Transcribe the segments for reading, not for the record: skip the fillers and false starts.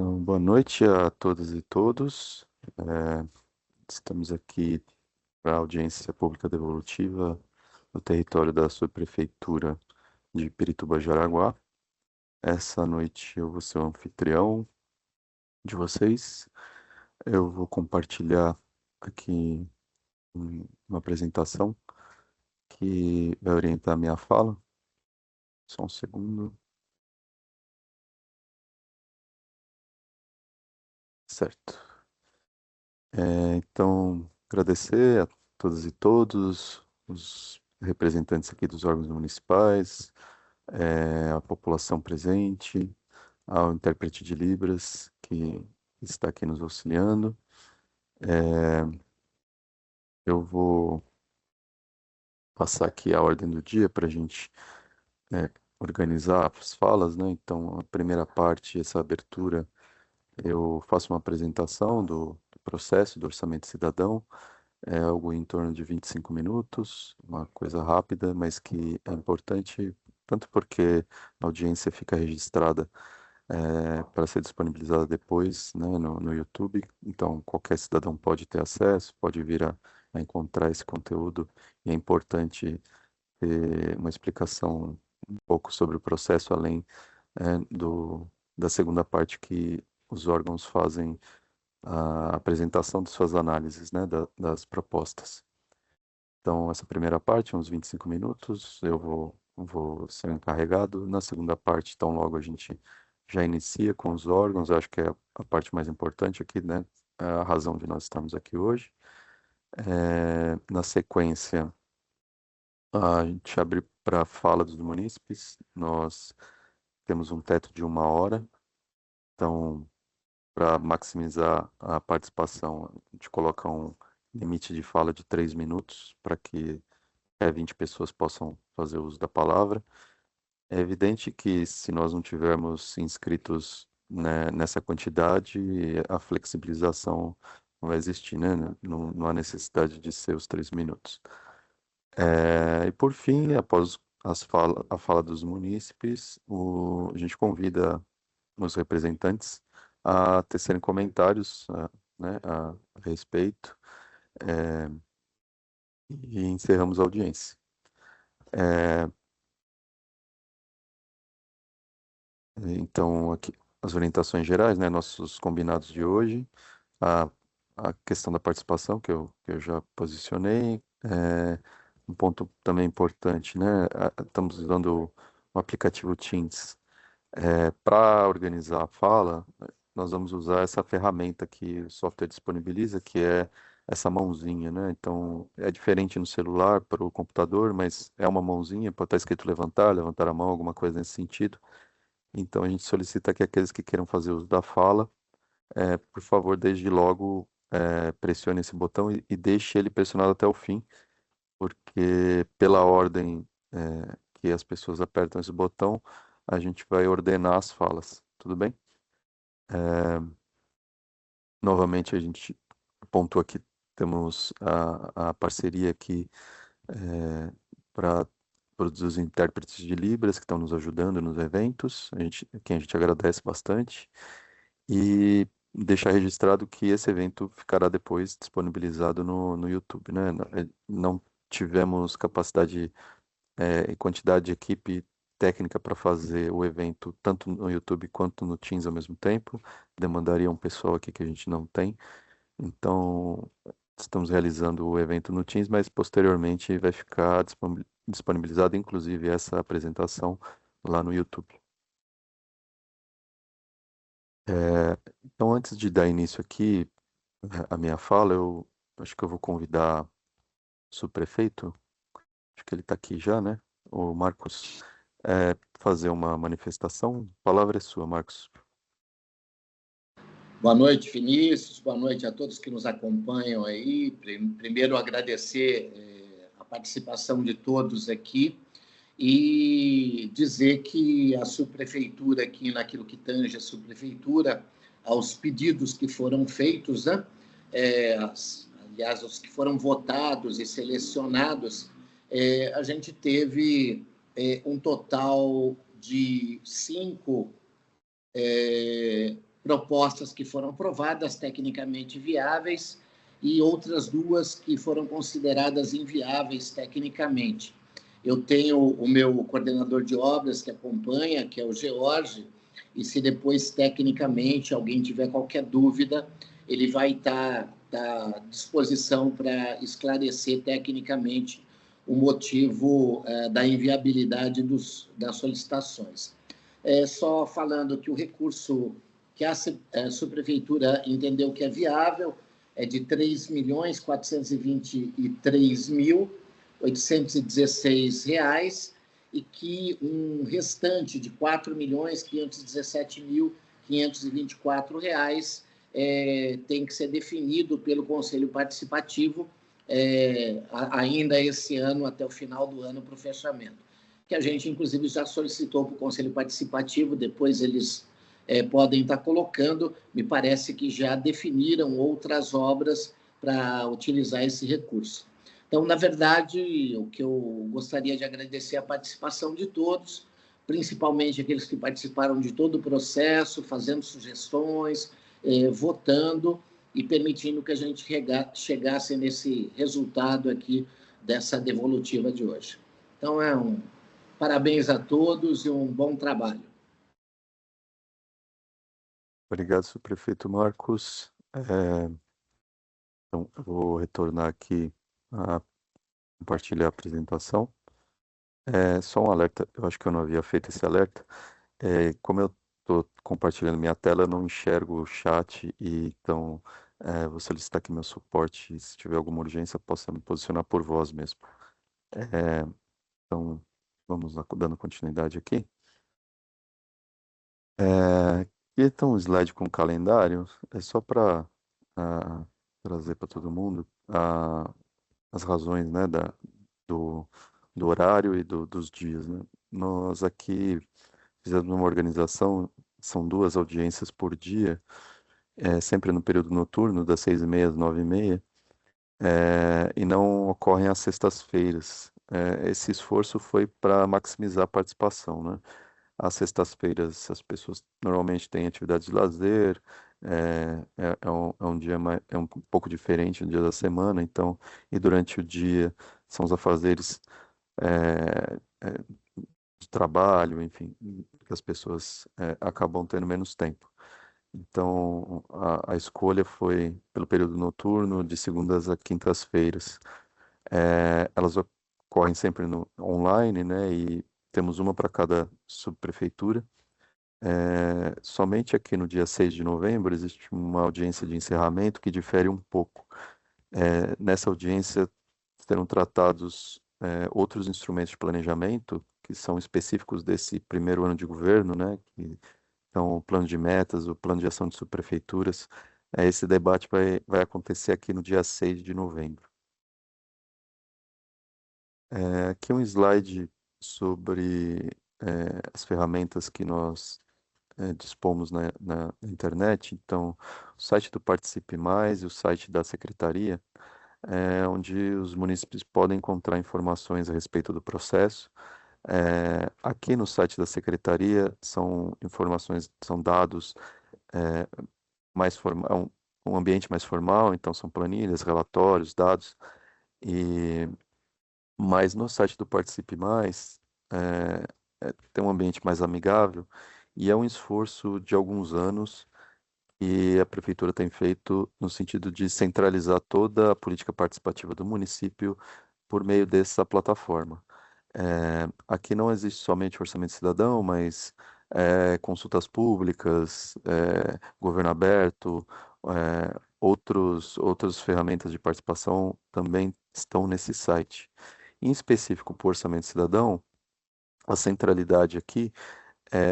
Então, boa noite a todas e todos. É, Estamos aqui para a audiência pública devolutiva no território da subprefeitura de Pirituba, Jaraguá. Essa noite eu vou ser o anfitrião de vocês. Eu vou compartilhar aqui uma apresentação que vai orientar a minha fala. Só um segundo. Certo. Então, agradecer a todas e todos, os representantes aqui dos órgãos municipais, a população presente, ao intérprete de Libras que está aqui nos auxiliando. Eu vou passar aqui a ordem do dia para a gente é, organizar as falas, né? Então, a primeira parte, essa abertura, eu faço uma apresentação do processo do orçamento cidadão. É algo em torno de 25 minutos, uma coisa rápida, mas que é importante, tanto porque a audiência fica registrada para ser disponibilizada depois, né, no YouTube. Então, qualquer cidadão pode ter acesso, pode vir a encontrar esse conteúdo. E é importante ter uma explicação um pouco sobre o processo, além da segunda parte que os órgãos fazem a apresentação de suas análises, né, das propostas. Então, essa primeira parte, uns 25 minutos, eu vou ser encarregado. Na segunda parte, então, logo a gente já inicia com os órgãos, acho que é a parte mais importante aqui, né? É a razão de nós estarmos aqui hoje. Na sequência, a gente abre para a fala dos munícipes. Nós temos um teto de 1 hora, então, para maximizar a participação, a gente coloca um limite de fala de 3 minutos, para que 20 pessoas possam fazer uso da palavra. É evidente que se nós não tivermos inscritos, né, nessa quantidade, a flexibilização não vai existir, né? Não há necessidade de ser os 3 minutos. E por fim, após a fala dos munícipes, a gente convida os representantes a tecerem comentários, né, a respeito, e encerramos a audiência. Então, aqui as orientações gerais, né, nossos combinados de hoje, a, a questão da participação que eu já posicionei, um ponto também importante, né, estamos usando o aplicativo Teams para organizar a fala. Nós vamos usar essa ferramenta que o software disponibiliza, que é essa mãozinha, né? Então, é diferente no celular para o computador, mas é uma mãozinha, pode estar escrito levantar a mão, alguma coisa nesse sentido. Então, a gente solicita que aqueles que queiram fazer uso da fala, por favor, desde logo, pressione esse botão e deixe ele pressionado até o fim, porque pela ordem, que as pessoas apertam esse botão, a gente vai ordenar as falas, tudo bem? Novamente, a gente pontua aqui, temos a parceria aqui para os intérpretes de Libras que estão nos ajudando nos eventos, quem a gente agradece bastante. E deixar registrado que esse evento ficará depois disponibilizado no YouTube, né? Não tivemos capacidade e quantidade de equipe técnica para fazer o evento tanto no YouTube quanto no Teams ao mesmo tempo. Demandaria um pessoal aqui que a gente não tem. Então, estamos realizando o evento no Teams, mas posteriormente vai ficar disponibilizado, inclusive, essa apresentação lá no YouTube. Então, antes de dar início aqui a minha fala, eu acho que eu vou convidar o subprefeito, acho que ele está aqui já, né? O Marcos, fazer uma manifestação. A palavra é sua, Marcos. Boa noite, Vinícius. Boa noite a todos que nos acompanham aí. Primeiro, agradecer a participação de todos aqui e dizer que a subprefeitura aqui, naquilo que tange a subprefeitura, aos pedidos que foram feitos, né? Aliás, os que foram votados e selecionados, a gente teve um total de 5 propostas que foram aprovadas, tecnicamente viáveis, e outras 2 que foram consideradas inviáveis tecnicamente. Eu tenho o meu coordenador de obras que acompanha, que é o George, e se depois, tecnicamente, alguém tiver qualquer dúvida, ele vai estar à disposição para esclarecer tecnicamente o motivo da inviabilidade das solicitações. Só falando que o recurso que a subprefeitura entendeu que é viável é de R$ 3.423.816 e que um restante de R$ 4.517.524 tem que ser definido pelo Conselho Participativo ainda esse ano, até o final do ano, para o fechamento. Que a gente, inclusive, já solicitou para o Conselho Participativo, depois eles podem estar colocando, me parece que já definiram outras obras para utilizar esse recurso. Então, na verdade, o que eu gostaria de agradecer é a participação de todos, principalmente aqueles que participaram de todo o processo, fazendo sugestões, votando e permitindo que a gente chegasse nesse resultado aqui dessa devolutiva de hoje. Então, parabéns a todos e um bom trabalho. Obrigado, subprefeito Marcos. Então, eu vou retornar aqui a compartilhar a apresentação. Só um alerta, eu acho que eu não havia feito esse alerta. Como eu estou compartilhando minha tela, eu não enxergo o chat, e então vou solicitar aqui meu suporte. Se tiver alguma urgência, possa me posicionar por voz mesmo. Então, vamos lá, dando continuidade aqui. E então, um slide com calendário, é só para trazer para todo mundo as razões, né, do, do horário e dos dias, né? Nós aqui fizemos uma organização, são 2 audiências por dia, sempre no período noturno, das 6h30 às 9h30, e não ocorrem às sextas-feiras. Esse esforço foi para maximizar a participação, né? Às sextas-feiras as pessoas normalmente têm atividades de lazer, é um dia um pouco diferente do dia da semana, então, e durante o dia são os afazeres é, é, de trabalho, enfim, que as pessoas acabam tendo menos tempo. Então, a escolha foi pelo período noturno, de segundas a quintas-feiras. Elas ocorrem sempre online, né, e temos uma para cada subprefeitura. Somente aqui no dia 6 de novembro existe uma audiência de encerramento que difere um pouco. Nessa audiência serão tratados outros instrumentos de planejamento que são específicos desse primeiro ano de governo, né? Que são o plano de metas, o plano de ação de subprefeituras. Esse debate vai acontecer aqui no dia 6 de novembro. Aqui um slide sobre as ferramentas que nós dispomos na internet. Então, o site do Participe Mais e o site da Secretaria, onde os munícipes podem encontrar informações a respeito do processo. Aqui no site da Secretaria são informações, são dados mais formal, um ambiente mais formal, então são planilhas, relatórios, dados, mas no site do Participe Mais tem um ambiente mais amigável, e é um esforço de alguns anos que a prefeitura tem feito no sentido de centralizar toda a política participativa do município por meio dessa plataforma. Aqui não existe somente orçamento cidadão, mas consultas públicas, governo aberto, outras ferramentas de participação também estão nesse site. Em específico, para o orçamento cidadão, a centralidade aqui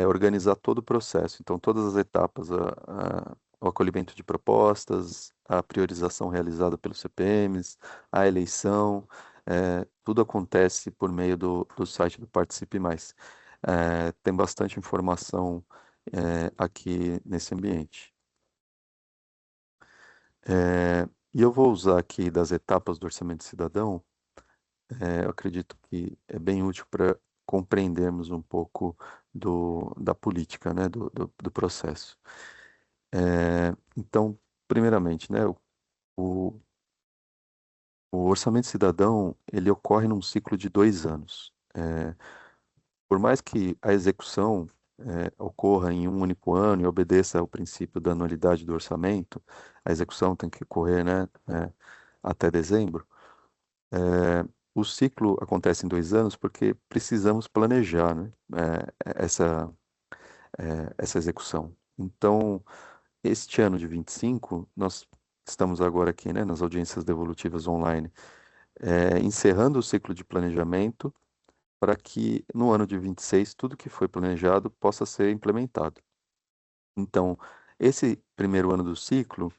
organizar todo o processo. Então, todas as etapas, o acolhimento de propostas, a priorização realizada pelos CPMs, a eleição, tudo acontece por meio do site do Participe Mais. Tem bastante informação aqui nesse ambiente. E eu vou usar aqui das etapas do Orçamento Cidadão. Eu acredito que é bem útil para compreendermos um pouco da política, né, do processo. Então, primeiramente, né, o, o orçamento cidadão, ele ocorre num ciclo de 2 anos. Por mais que a execução ocorra em um único ano e obedeça ao princípio da anualidade do orçamento, a execução tem que ocorrer, né, até dezembro. O ciclo acontece em 2 anos porque precisamos planejar, né, essa execução. Então, este ano de 25, nós estamos agora aqui, né, nas audiências devolutivas online, encerrando o ciclo de planejamento para que no ano de 26 tudo que foi planejado possa ser implementado. Então, esse primeiro ano do ciclo,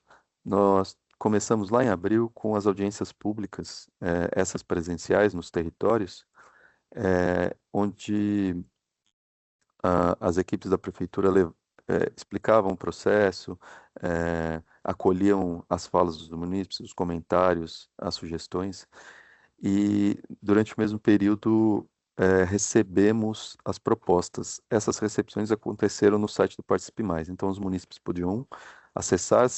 nós começamos lá em abril com as audiências públicas, essas presenciais nos territórios, onde as equipes da prefeitura explicavam o processo, acolhiam as falas dos munícipes, os comentários, as sugestões, e durante o mesmo período recebemos as propostas. Essas recepções aconteceram no site do Participe Mais, então os munícipes podiam acessar,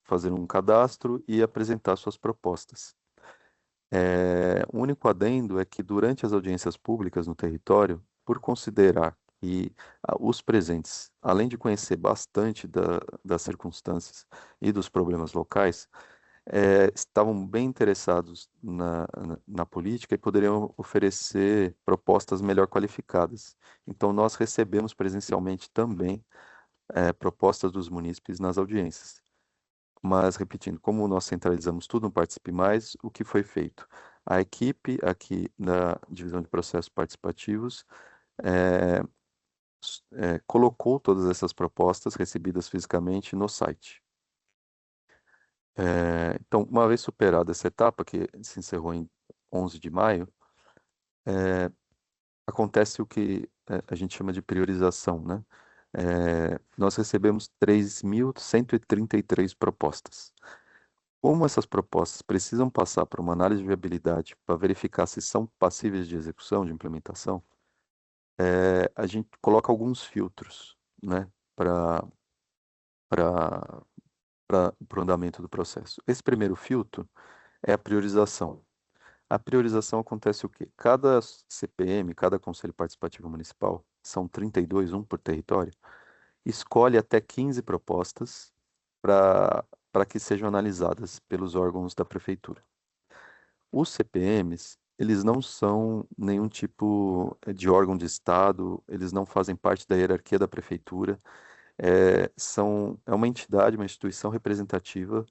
fazer um cadastro e apresentar suas propostas. O único adendo é que durante as audiências públicas no território, por considerar que os presentes, além de conhecer bastante das circunstâncias e dos problemas locais, estavam bem interessados na política e poderiam oferecer propostas melhor qualificadas. Então, nós recebemos presencialmente também propostas dos munícipes nas audiências. Mas, repetindo, como nós centralizamos tudo no Participe Mais, o que foi feito? A equipe aqui da Divisão de Processos Participativos eh, colocou todas essas propostas recebidas fisicamente no site. Então, uma vez superada essa etapa, que se encerrou em 11 de maio, acontece o que a gente chama de priorização, né? Nós recebemos 3.133 propostas. Como essas propostas precisam passar por uma análise de viabilidade para verificar se são passíveis de execução, de implementação, a gente coloca alguns filtros, né, para o andamento do processo. Esse primeiro filtro é a priorização. A priorização acontece o quê? Cada CPM, cada Conselho Participativo Municipal, são 32, um por território, escolhe até 15 propostas para que sejam analisadas pelos órgãos da prefeitura. Os CPMs, eles não são nenhum tipo de órgão de Estado, eles não fazem parte da hierarquia da prefeitura, é uma entidade, uma instituição representativa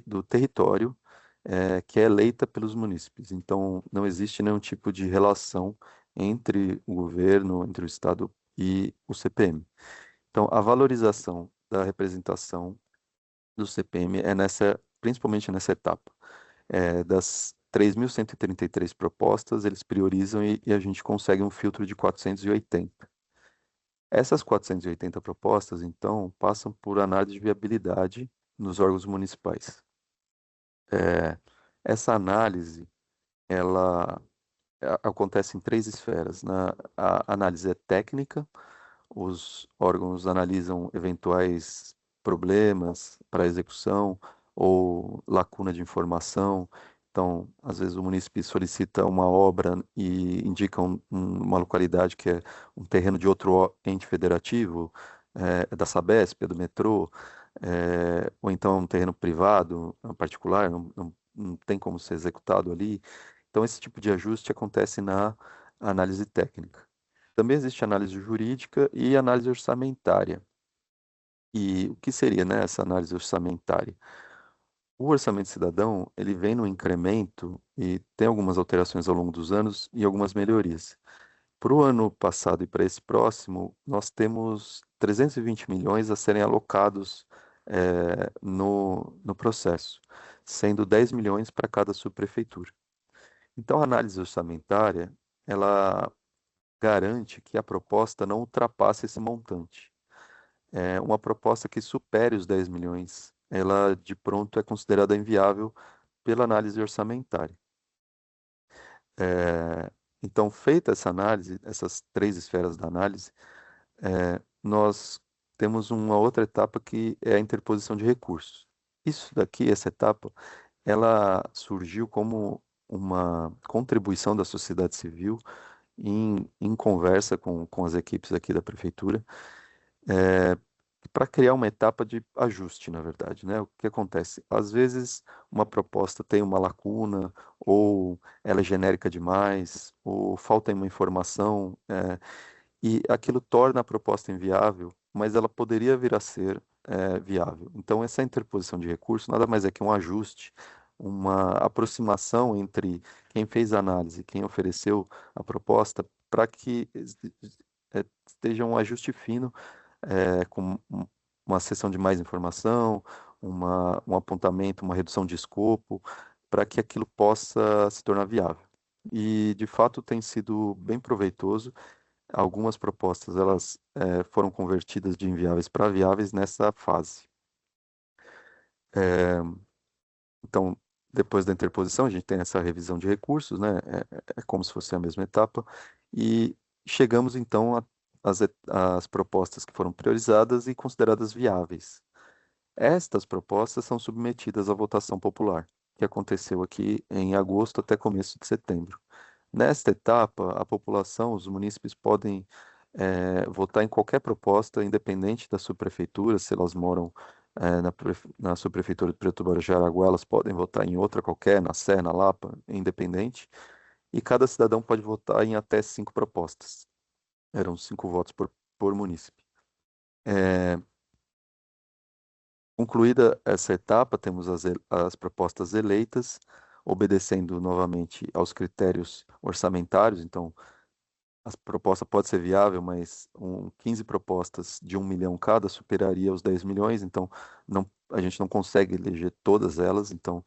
do território, que é eleita pelos munícipes. Então, não existe nenhum tipo de relação entre o governo, entre o Estado e o CPM. Então, a valorização da representação do CPM principalmente nessa etapa. Das 3.133 propostas, eles priorizam e a gente consegue um filtro de 480. Essas 480 propostas, então, passam por análise de viabilidade nos órgãos municipais. Essa análise, ela acontece em três esferas, né? A análise é técnica, os órgãos analisam eventuais problemas para a execução ou lacuna de informação. Então, às vezes o município solicita uma obra e indica uma localidade que é um terreno de outro ente federativo, da Sabesp, do metrô, ou então é um terreno privado, particular, não tem como ser executado ali. Então, esse tipo de ajuste acontece na análise técnica. Também existe análise jurídica e análise orçamentária. E o que seria, né, essa análise orçamentária? O orçamento cidadão, ele vem no incremento e tem algumas alterações ao longo dos anos e algumas melhorias. Para o ano passado e para esse próximo, nós temos 320 milhões a serem alocados no processo, sendo 10 milhões para cada subprefeitura. Então, a análise orçamentária, ela garante que a proposta não ultrapasse esse montante. Uma proposta que supere os 10 milhões, ela de pronto é considerada inviável pela análise orçamentária. Então, feita essa análise, essas três esferas da análise, nós temos uma outra etapa que é a interposição de recursos. Isso daqui, essa etapa, ela surgiu como uma contribuição da sociedade civil em conversa com as equipes aqui da prefeitura, para criar uma etapa de ajuste, na verdade, né? O que acontece? Às vezes uma proposta tem uma lacuna, ou ela é genérica demais, ou falta uma informação, e aquilo torna a proposta inviável, mas ela poderia vir a ser, viável. Então, essa interposição de recurso nada mais é que um ajuste, uma aproximação entre quem fez a análise e quem ofereceu a proposta, para que esteja um ajuste fino, com uma seção de mais informação, um apontamento, uma redução de escopo, para que aquilo possa se tornar viável. E, de fato, tem sido bem proveitoso. Algumas propostas elas foram convertidas de inviáveis para viáveis nessa fase. Então, depois da interposição, a gente tem essa revisão de recursos, né? É como se fosse a mesma etapa. E chegamos, então, às propostas que foram priorizadas e consideradas viáveis. Estas propostas são submetidas à votação popular, que aconteceu aqui em agosto até começo de setembro. Nesta etapa, a população, os munícipes podem votar em qualquer proposta, independente da subprefeitura, se elas moram na subprefeitura de Preto Barra de Jaraguá, elas podem votar em outra qualquer, na Sé, na Lapa, independente, e cada cidadão pode votar em até 5 propostas. Eram 5 votos por munícipe. Concluída essa etapa, temos as propostas eleitas, obedecendo novamente aos critérios orçamentários. Então, a proposta pode ser viável, mas 15 propostas de 1 milhão cada superaria os 10 milhões, então a gente não consegue eleger todas elas, então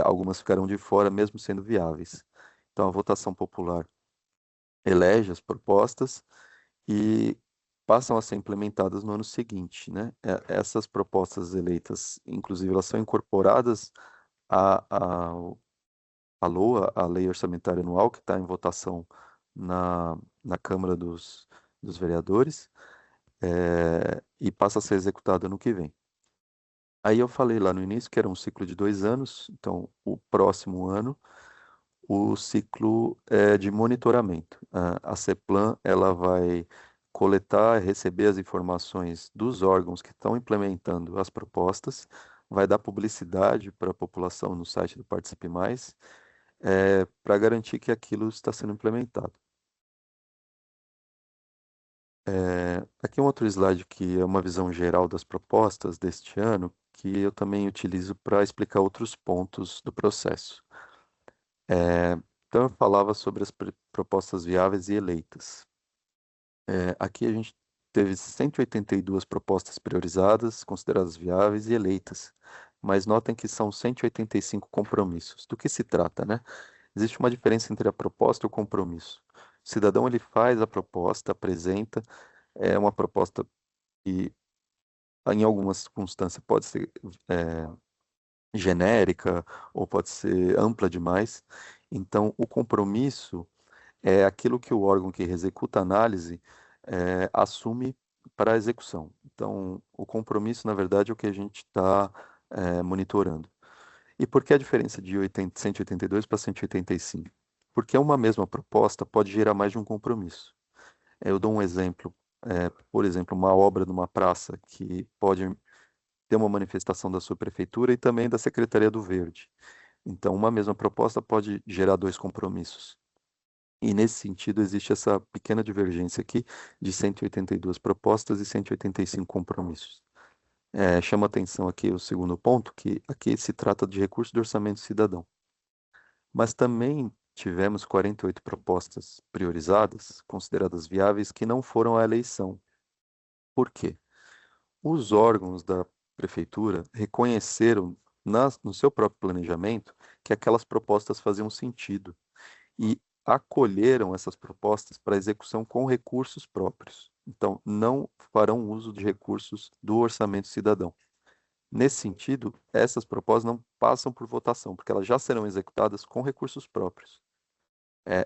algumas ficarão de fora, mesmo sendo viáveis. Então, a votação popular elege as propostas e passam a ser implementadas no ano seguinte, né? Essas propostas eleitas, inclusive, elas são incorporadas à LOA, a Lei Orçamentária Anual, que está em votação na Câmara dos Vereadores, e passa a ser executada no que vem. Aí eu falei lá no início que era um ciclo de 2 anos, então o próximo ano o ciclo é de monitoramento. A CEPLAN ela vai coletar e receber as informações dos órgãos que estão implementando as propostas, vai dar publicidade para a população no site do Participe Mais, para garantir que aquilo está sendo implementado. Aqui um outro slide que é uma visão geral das propostas deste ano, que eu também utilizo para explicar outros pontos do processo. Então, eu falava sobre as propostas viáveis e eleitas. Aqui a gente teve 182 propostas priorizadas, consideradas viáveis e eleitas, mas notem que são 185 compromissos. Do que se trata, né? Existe uma diferença entre a proposta e o compromisso. O cidadão ele faz a proposta, apresenta, é uma proposta que, em algumas circunstâncias, pode ser é, genérica ou pode ser ampla demais. Então, o compromisso é aquilo que o órgão que executa a análise assume para a execução. Então, o compromisso, na verdade, é o que a gente está monitorando. E por que a diferença de 182 para 185? Porque uma mesma proposta pode gerar mais de um compromisso. Eu dou um exemplo, por exemplo, uma obra numa praça que pode ter uma manifestação da sua prefeitura e também da Secretaria do Verde. Então, uma mesma proposta pode gerar 2 compromissos. E nesse sentido, existe essa pequena divergência aqui de 182 propostas e 185 compromissos. Chama atenção aqui o segundo ponto, que aqui se trata de recurso de orçamento cidadão. Mas também tivemos 48 propostas priorizadas, consideradas viáveis, que não foram à eleição. Por quê? Os órgãos da prefeitura reconheceram no seu próprio planejamento que aquelas propostas faziam sentido e acolheram essas propostas para execução com recursos próprios. Então, não farão uso de recursos do orçamento cidadão. Nesse sentido, essas propostas não passam por votação, porque elas já serão executadas com recursos próprios.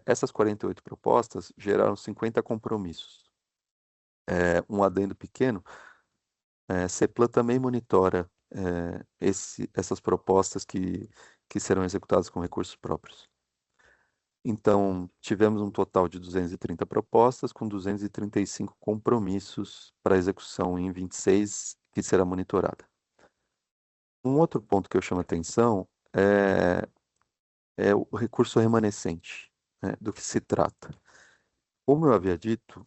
Essas 48 propostas geraram 50 compromissos. Um adendo pequeno, CEPLAN também monitora essas propostas que serão executadas com recursos próprios. Então, tivemos um total de 230 propostas, com 235 compromissos para execução em 26, que será monitorada. Um outro ponto que eu chamo a atenção é o recurso remanescente, né, do que se trata. Como eu havia dito,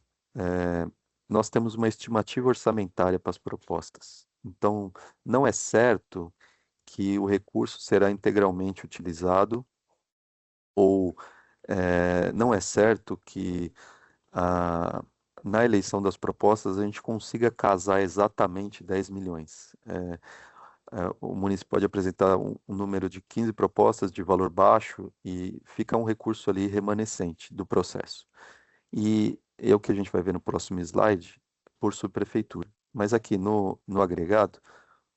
nós temos uma estimativa orçamentária para as propostas. Então, não é certo que o recurso será integralmente utilizado ou não é certo que a, na eleição das propostas a gente consiga casar exatamente 10 milhões. O município pode apresentar um número de 15 propostas de valor baixo e fica um recurso ali remanescente do processo. E é o que a gente vai ver no próximo slide por subprefeitura. Mas aqui no agregado,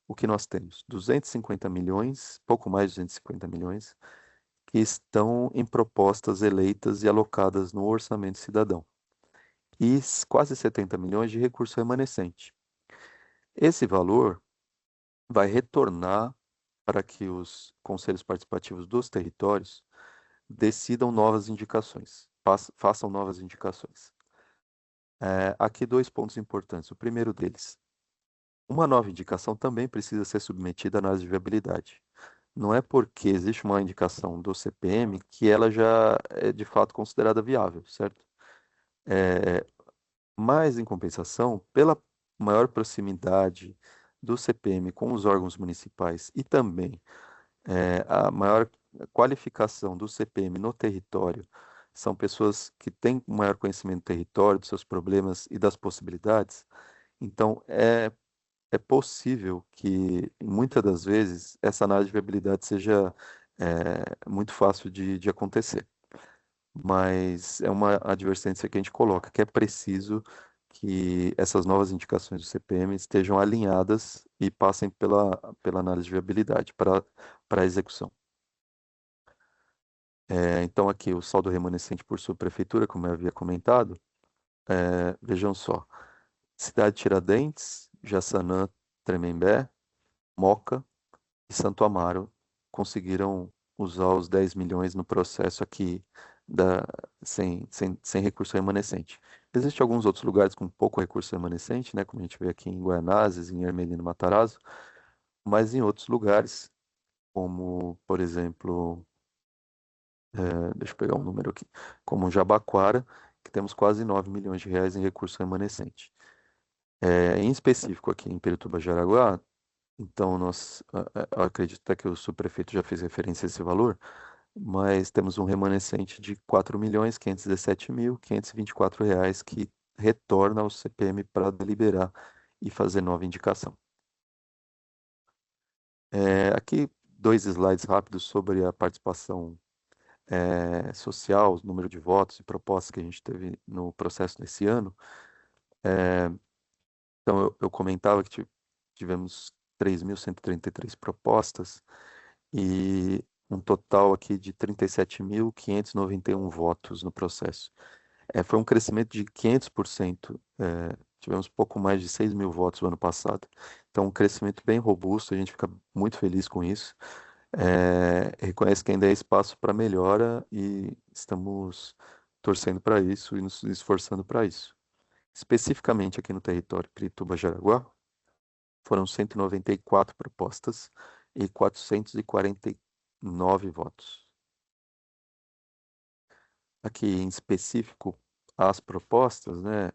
o que nós temos? 250 milhões, pouco mais de 250 milhões, que estão em propostas eleitas e alocadas no orçamento cidadão. E quase 70 milhões de recurso remanescente. Esse valor vai retornar para que os conselhos participativos dos territórios decidam novas indicações, façam novas indicações. Aqui dois pontos importantes. O primeiro deles, uma nova indicação também precisa ser submetida à análise de viabilidade. Não é porque existe uma indicação do CPM que ela já é de fato considerada viável, certo? Mas, em compensação, pela maior proximidade do CPM com os órgãos municipais e também a maior qualificação do CPM no território, são pessoas que têm maior conhecimento do território, dos seus problemas e das possibilidades. Então, é possível que, muitas das vezes, essa análise de viabilidade seja muito fácil de acontecer. Mas é uma advertência que a gente coloca, que é preciso que essas novas indicações do CPM estejam alinhadas e passem pela análise de viabilidade para a execução. Então, aqui o saldo remanescente por subprefeitura, como eu havia comentado, vejam só, Cidade Tiradentes, Jaçanã, Tremembé, Moca e Santo Amaro conseguiram usar os 10 milhões no processo aqui sem recurso remanescente. Existem alguns outros lugares com pouco recurso remanescente, né, como a gente vê aqui em Guaianazes, em Ermelino Matarazzo, mas em outros lugares, como, por exemplo, deixa eu pegar um número aqui, como Jabaquara, que temos quase 9 milhões de reais em recurso remanescente. Em específico aqui em Pirituba-Jaraguá, então eu acredito até que o subprefeito já fez referência a esse valor, mas temos um remanescente de 4.517.524 reais que retorna ao CPM para deliberar e fazer nova indicação. Aqui dois slides rápidos sobre a participação social, o número de votos e propostas que a gente teve no processo nesse ano. Então, eu comentava que tivemos 3.133 propostas e um total aqui de 37.591 votos no processo. Foi um crescimento de 500%. Tivemos pouco mais de 6 mil votos no ano passado. Então, um crescimento bem robusto, a gente fica muito feliz com isso. Reconhece que ainda é espaço para melhora e estamos torcendo para isso e nos esforçando para isso. Especificamente aqui no território Pirituba-Jaraguá, foram 194 propostas e 449 votos. Aqui em específico, as propostas, né,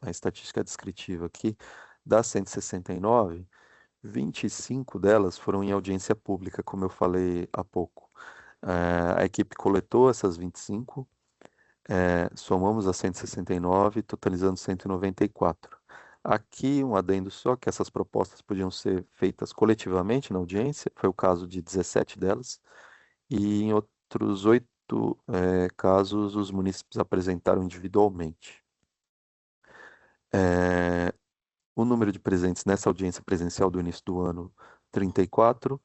a estatística descritiva aqui, das 169, 25 delas foram em audiência pública, como eu falei há pouco. A equipe coletou essas 25, somamos as 169, totalizando 194. Aqui um adendo só, que essas propostas podiam ser feitas coletivamente na audiência, foi o caso de 17 delas, e em outros 8 casos os munícipes apresentaram individualmente. O número de presentes nessa audiência presencial do início do ano, 34,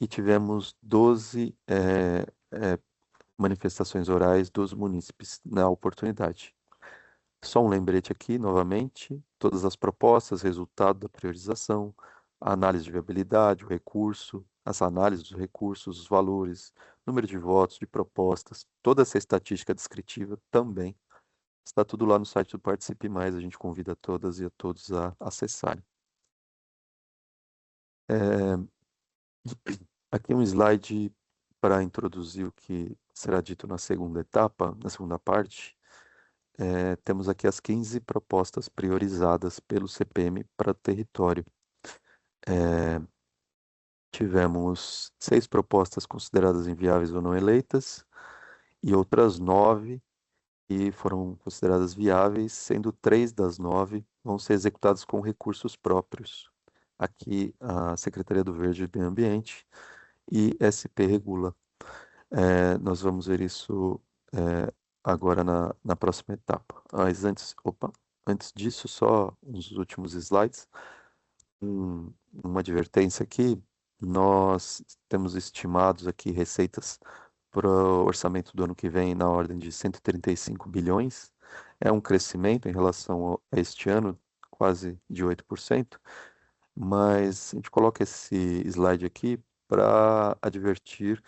e tivemos 12 manifestações orais dos munícipes na oportunidade. Só um lembrete aqui, novamente, todas as propostas, resultado da priorização, a análise de viabilidade, o recurso, as análises dos recursos, os valores, número de votos, de propostas, toda essa estatística descritiva também está tudo lá no site do Participe Mais, a gente convida todas e a todos a acessarem. Aqui um slide para introduzir o que será dito na segunda etapa, na segunda parte. Temos aqui as 15 propostas priorizadas pelo CPM para território. Tivemos 6 propostas consideradas inviáveis ou não eleitas e outras 9 que foram consideradas viáveis, sendo 3 das 9 vão ser executadas com recursos próprios. Aqui a Secretaria do Verde e do Meio Ambiente e SP Regula. Nós vamos ver isso agora na próxima etapa. Mas antes disso, só uns últimos slides. Uma advertência aqui, nós temos estimados aqui receitas para o orçamento do ano que vem na ordem de 135 bilhões. É um crescimento em relação a este ano, quase de 8%, mas a gente coloca esse slide aqui para advertir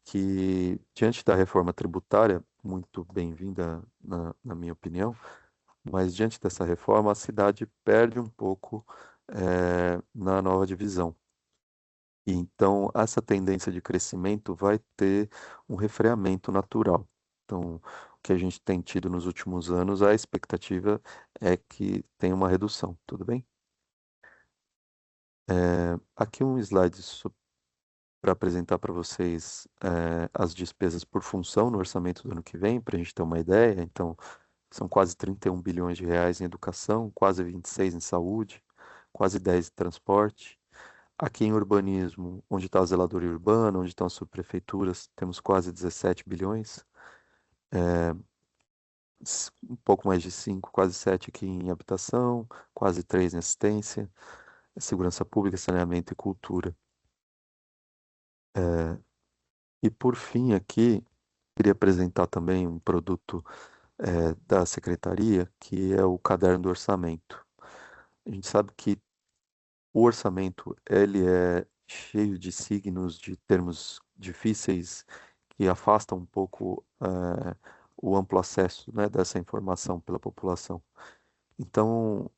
que, diante da reforma tributária, muito bem-vinda, na minha opinião, mas diante dessa reforma, a cidade perde um pouco na nova divisão. E então, essa tendência de crescimento vai ter um refreamento natural. Então, o que a gente tem tido nos últimos anos, a expectativa é que tenha uma redução, tudo bem? Aqui um slide para apresentar para vocês as despesas por função no orçamento do ano que vem, para a gente ter uma ideia. Então, são quase 31 bilhões de reais em educação, quase 26 em saúde, quase 10 em transporte. Aqui em urbanismo, onde está a zeladoria urbana, onde estão as subprefeituras, temos quase 17 bilhões, um pouco mais de 5, quase 7 aqui em habitação, quase 3 em assistência, segurança pública, saneamento e cultura. E por fim aqui, queria apresentar também um produto da secretaria, que é o caderno do orçamento. A gente sabe que o orçamento ele é cheio de signos, de termos difíceis que afastam um pouco o amplo acesso, né, dessa informação pela população. Então,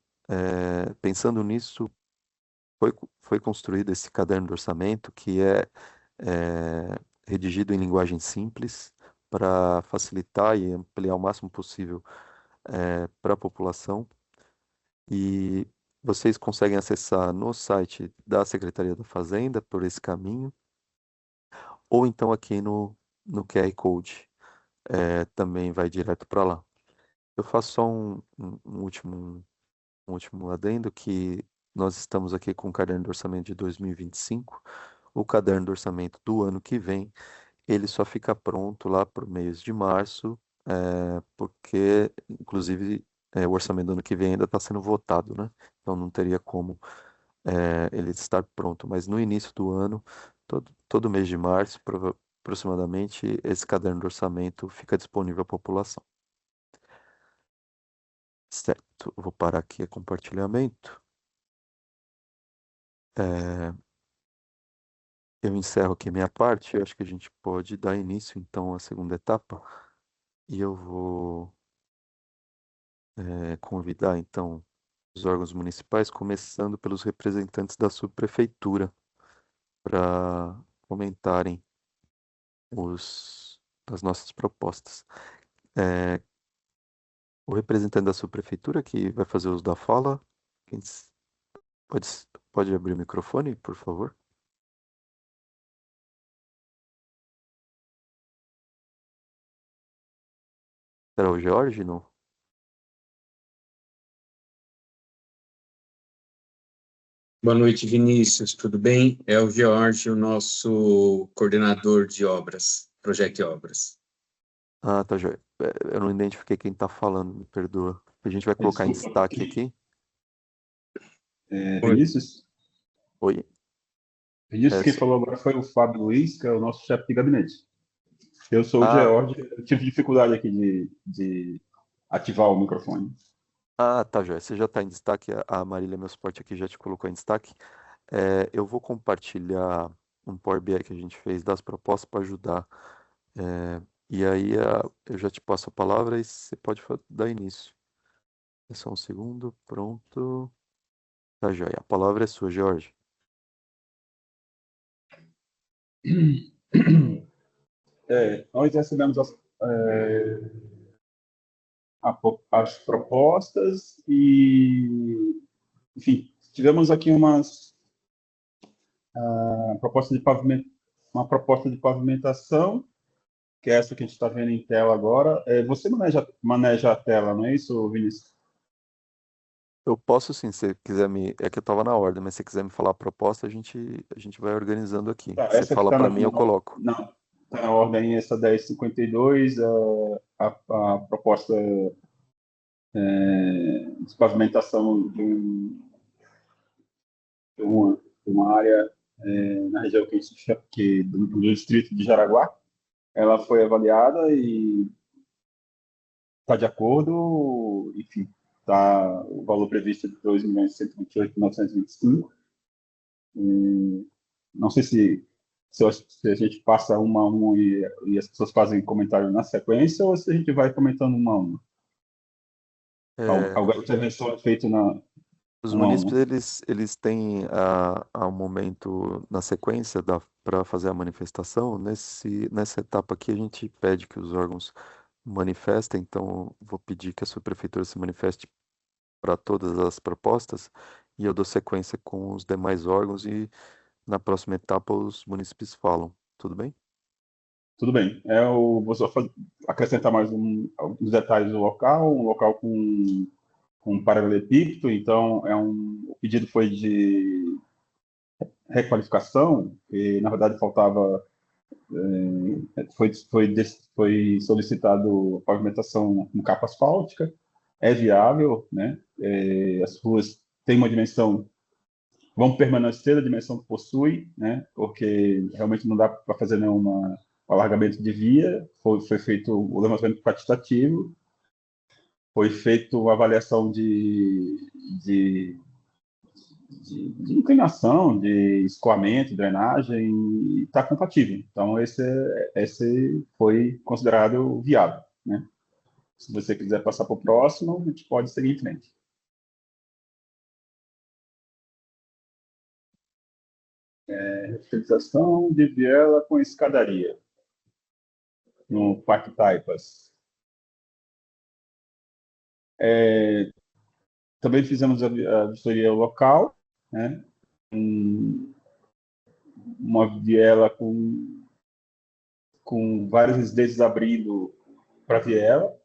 pensando nisso, foi construído esse caderno do orçamento que é redigido em linguagem simples para facilitar e ampliar o máximo possível para a população. E vocês conseguem acessar no site da Secretaria da Fazenda por esse caminho, ou então aqui no QR Code, também vai direto para lá. Eu faço só um último adendo, que nós estamos aqui com o caderno do orçamento de 2025, o caderno do orçamento do ano que vem, ele só fica pronto lá por mês de março, porque, inclusive, o orçamento do ano que vem ainda está sendo votado, né? Então não teria como ele estar pronto. Mas no início do ano, todo mês de março, aproximadamente, esse caderno de orçamento fica disponível à população. Certo, eu vou parar aqui o compartilhamento. Eu encerro aqui minha parte. Eu acho que a gente pode dar início, então, à segunda etapa. E eu vou convidar, então, os órgãos municipais, começando pelos representantes da subprefeitura, para comentarem as nossas propostas. O representante da subprefeitura que vai fazer uso da fala, quem pode, pode abrir o microfone, por favor? Será o Jorge, não? Boa noite, Vinícius, tudo bem? É o George, o nosso coordenador de obras, Projeto e Obras. Ah, tá, Jorge. Eu não identifiquei quem está falando, me perdoa. A gente vai colocar em destaque aqui. Vinícius? Oi? Vinícius, quem falou agora foi o Fábio Luiz, que é o nosso chefe de gabinete. Eu sou o George, eu tive dificuldade aqui de ativar o microfone. Ah, tá, Joia. Você já está em destaque. A Marília, meu suporte aqui, já te colocou em destaque. Eu vou compartilhar um Power BI que a gente fez das propostas para ajudar. E aí eu já te passo a palavra e você pode dar início. É só um segundo. Pronto. Tá, Joia. A palavra é sua, Jorge. Nós recebemos as propostas e, enfim, tivemos aqui uma proposta de pavimentação, que é essa que a gente está vendo em tela agora. Você maneja a tela, não é isso, Vinícius? Eu posso sim, se você quiser me. É que eu estava na ordem, mas se você quiser me falar a proposta, a gente vai organizando aqui. Tá, Você essa que fala está para mim, eu coloco. tá na ordem, essa 1052, a proposta de pavimentação de uma área na região do distrito de Jaraguá. Ela foi avaliada e está de acordo, enfim, o valor previsto é de 2.128.925. Não sei se a gente passa uma a uma e as pessoas fazem comentário na sequência, ou se a gente vai comentando uma a uma. É, Alguma intervenção é feita Os uma a munícipes, uma. eles têm um momento na sequência para fazer a manifestação. Nessa etapa aqui, a gente pede que os órgãos manifestem, então vou pedir que a sua prefeitura se manifeste para todas as propostas e eu dou sequência com os demais órgãos e na próxima etapa os munícipes falam. Tudo bem? Tudo bem. Vou só acrescentar mais alguns detalhes do local, um local com um paralelepípedo, então o pedido foi de requalificação, e na verdade faltava, foi solicitado pavimentação com capa asfáltica, é viável, né? As ruas têm uma dimensão, vão permanecer a dimensão que possui, né? Porque realmente não dá para fazer nenhum alargamento de via, foi feito o levantamento quantitativo, foi feita uma avaliação de inclinação, de escoamento, drenagem, e está compatível. Então, esse foi considerado viável, né? Se você quiser passar para o próximo, a gente pode seguir em frente. Utilização de viela com escadaria no Parque Taipas. Também fizemos a vistoria local, né? Uma viela com várias residências abrindo para viela,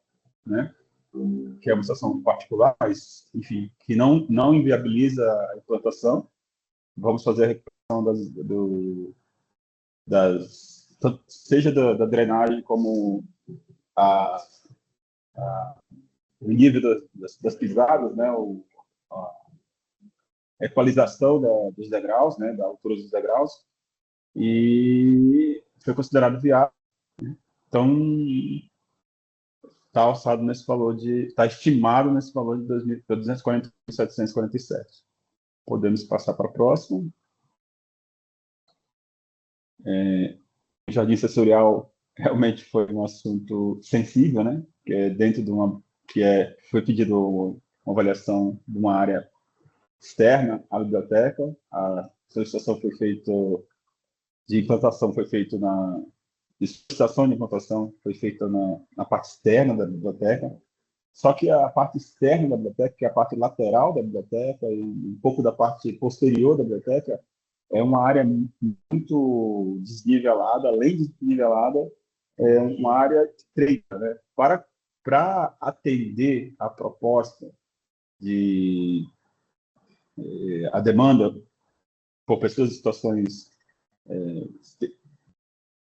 né? Que é uma situação particular, mas, enfim, que não inviabiliza a implantação. Vamos fazer a recuperação seja da drenagem como o nível das pisadas, né? A equalização dos degraus, né? Da altura dos degraus, e foi considerado viável. Então, está estimado nesse valor de 240.747. Podemos passar para a próxima. O jardim sensorial realmente foi um assunto sensível, né? Que é dentro de foi pedido uma avaliação de uma área externa à biblioteca. A solicitação foi feita de implantação foi feita na solicitação de implantação foi feita na parte externa da biblioteca. Só que a parte externa da biblioteca, que é a parte lateral da biblioteca e um pouco da parte posterior da biblioteca, é uma área muito desnivelada, além de desnivelada, é uma área estreita, né? Para atender a proposta a demanda por pessoas em situações,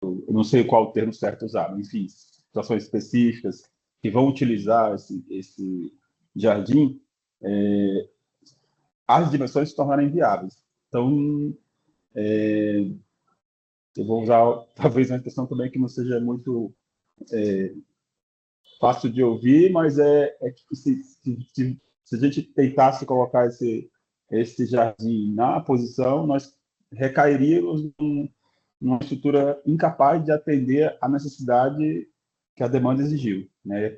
eu não sei qual o termo certo usar, mas, enfim, situações específicas que vão utilizar esse jardim, as dimensões se tornarem viáveis. Então, eu vou usar talvez uma questão também que não seja muito fácil de ouvir, mas é que se a gente tentasse colocar esse jardim na posição, nós recairíamos numa estrutura incapaz de atender a necessidade que a demanda exigiu, né?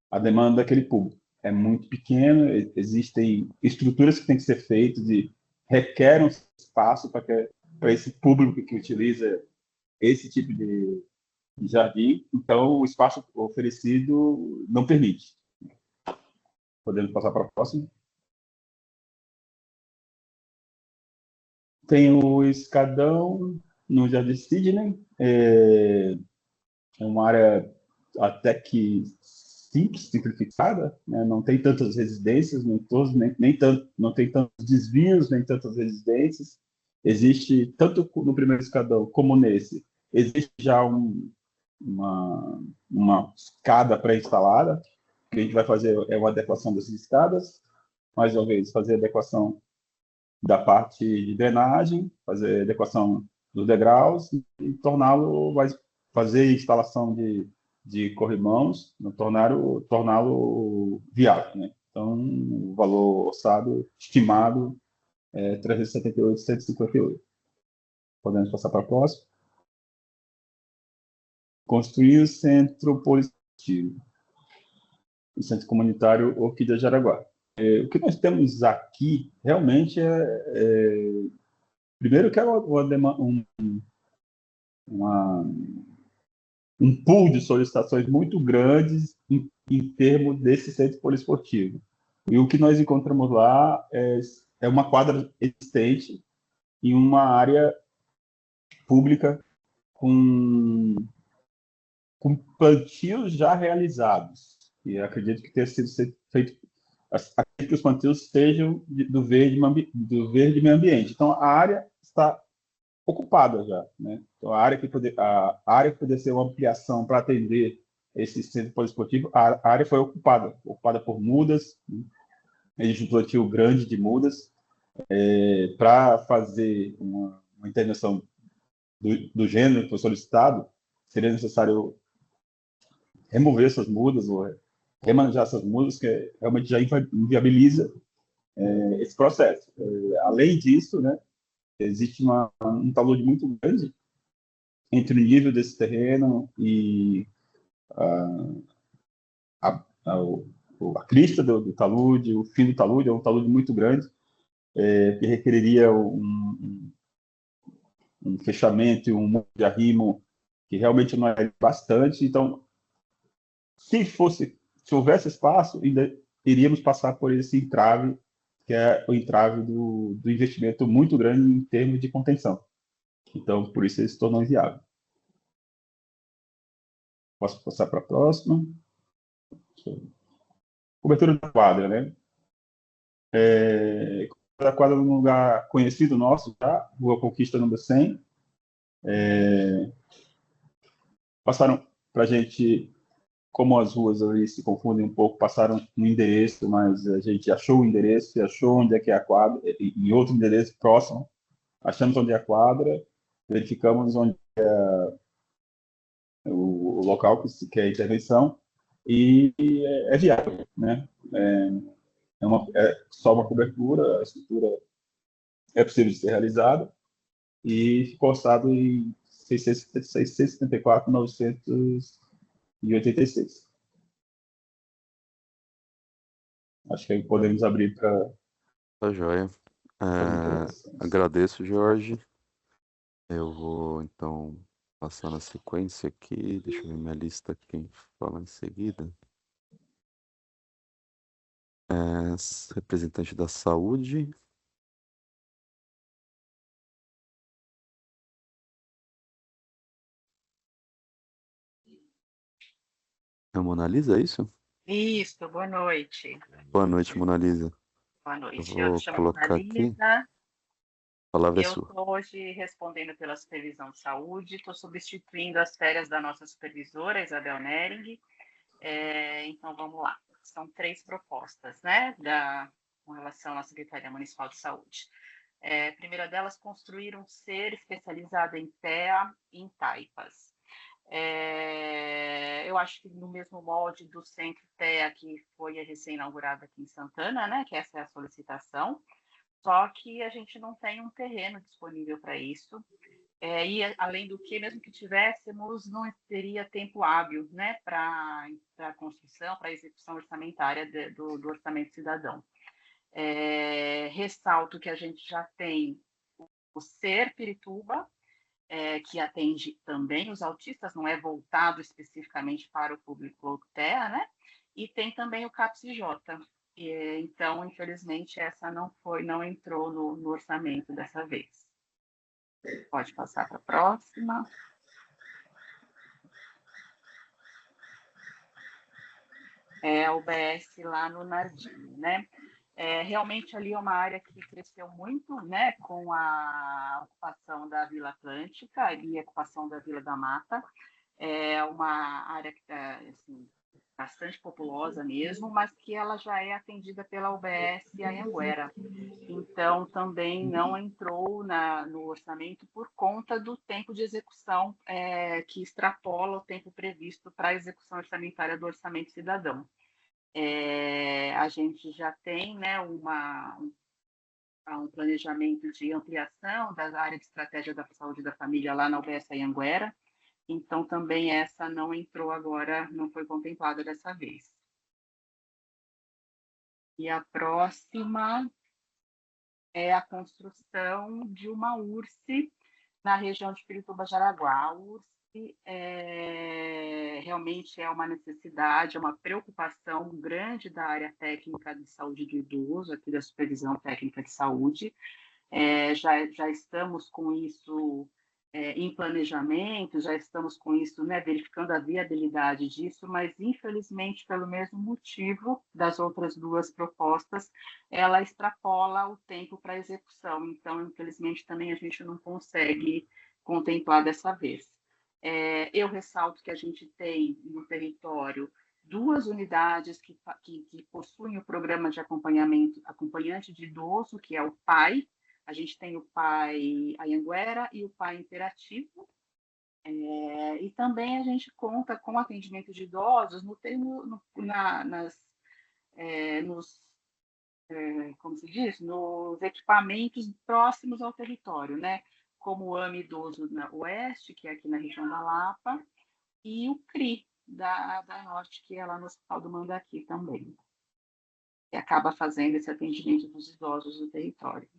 A demanda daquele público é muito pequena, existem estruturas que têm que ser feitas e requerem um espaço para esse público que utiliza esse tipo de jardim, então o espaço oferecido não permite. Podemos passar para a próxima? Tem o escadão no Jardim Sidney, é uma área até que simples, simplificada, né? Não tem tantas residências, não tem tantos desvios, nem tantas residências. Existe, tanto no primeiro escadão como nesse, existe já uma escada pré-instalada. O que a gente vai fazer é uma adequação dessas escadas, mais uma vez, fazer a adequação da parte de drenagem, fazer a adequação dos degraus e torná-lo, fazer a instalação de corrimãos, torná-lo viável, né? Então, o valor orçado estimado é 378.158. Podemos passar para a próxima. Construir o centro poliesportivo, o centro comunitário Orquídea Jaraguá. O que nós temos aqui realmente primeiro que é um pool de solicitações muito grandes em termos desse centro poliesportivo. E o que nós encontramos lá é uma quadra existente em uma área pública com plantios já realizados. E acredito que tenha sido feito, acredito que os plantios estejam do verde meio ambiente. Então, a área está ocupada já, né? Então, a área que poderia ser uma ampliação para atender esse centro poliesportivo, a área foi ocupada por mudas, né? Existe um plantio grande de mudas. Para fazer uma intervenção do gênero que foi solicitado, seria necessário remover essas mudas ou remanejar essas mudas, que realmente já inviabiliza esse processo. Além disso, né, existe um talude muito grande entre o nível desse terreno e a crista do talude, o fim do talude, é um talude muito grande, que requeriria um fechamento e um muro de arrimo que realmente não é bastante. Então, se houvesse espaço, ainda iríamos passar por esse entrave, que é o entrave do investimento muito grande em termos de contenção. Então, por isso ele se tornou inviável. Posso passar para a próxima? Cobertura da quadra, né? A quadra num lugar conhecido nosso já, Rua Conquista número 100. Passaram para a gente, como as ruas ali se confundem um pouco, passaram no endereço, mas a gente achou o endereço, achou onde é que é a quadra, em outro endereço próximo, achamos onde é a quadra, verificamos onde é o local que é a intervenção, e é viável, né? É só uma cobertura, a estrutura é possível de ser realizada, e ficou orçado em 674.986. Acho que aí podemos abrir para... Tá joia. Agradeço, Jorge. Eu vou, então, passar na sequência aqui. Deixa eu ver minha lista, quem fala em seguida. Representante da saúde. É a Mona Lisa, é isso? Isso, boa noite. Boa noite, Mona Lisa. Boa noite. Eu vou colocar aqui. A palavra é Eu sua. estou hoje respondendo pela supervisão de saúde, estou substituindo as férias da nossa supervisora, Isabel Nering. Então, vamos lá. São 3 propostas, né, com relação à Secretaria Municipal de Saúde. A primeira delas, construir um ser especializado em TEA em Taipas. Eu acho que no mesmo molde do Centro TEA, que foi recém-inaugurado aqui em Santana, né, que essa é a solicitação, só que a gente não tem um terreno disponível para isso. E, além do que, mesmo que tivéssemos, não teria tempo hábil, né, para a construção, para a execução orçamentária do Orçamento Cidadão. Ressalto que a gente já tem o SER Pirituba, que atende também os autistas, não é voltado especificamente para o público TEA, né? E tem também o CAPS-J. Então, infelizmente, essa não entrou no orçamento dessa vez. Pode passar para a próxima. É o BS lá no Nardini, né? Realmente ali é uma área que cresceu muito, né, com a ocupação da Vila Atlântica e a ocupação da Vila da Mata. É uma área que está assim, bastante populosa mesmo, mas que ela já é atendida pela UBS Anhanguera. Então, também não entrou no orçamento por conta do tempo de execução, que extrapola o tempo previsto para a execução orçamentária do Orçamento Cidadão. A gente já tem, né, um planejamento de ampliação da área de estratégia da saúde da família lá na UBS Anhanguera, então também essa não entrou agora, não foi contemplada dessa vez. E a próxima é a construção de uma URSE na região de Pirituba-Jaraguá. A URSE realmente é uma necessidade, é uma preocupação grande da área técnica de saúde do idoso, aqui da supervisão técnica de saúde. Já estamos com isso em planejamento, já estamos com isso, né, verificando a viabilidade disso, mas, infelizmente, pelo mesmo motivo das outras duas propostas, ela extrapola o tempo para execução. Então, infelizmente, também a gente não consegue contemplar dessa vez. Eu ressalto que a gente tem no território 2 unidades que possuem o programa de acompanhante de idoso, que é o PAI. A gente tem o PAI Anhanguera e o PAI Interativo. E também a gente conta com atendimento de idosos como se diz, nos equipamentos próximos ao território, né? Como o AME Idoso na Oeste, que é aqui na região da Lapa, e o CRI da Norte, que é lá no Hospital do Mandaqui também, que acaba fazendo esse atendimento dos idosos do território.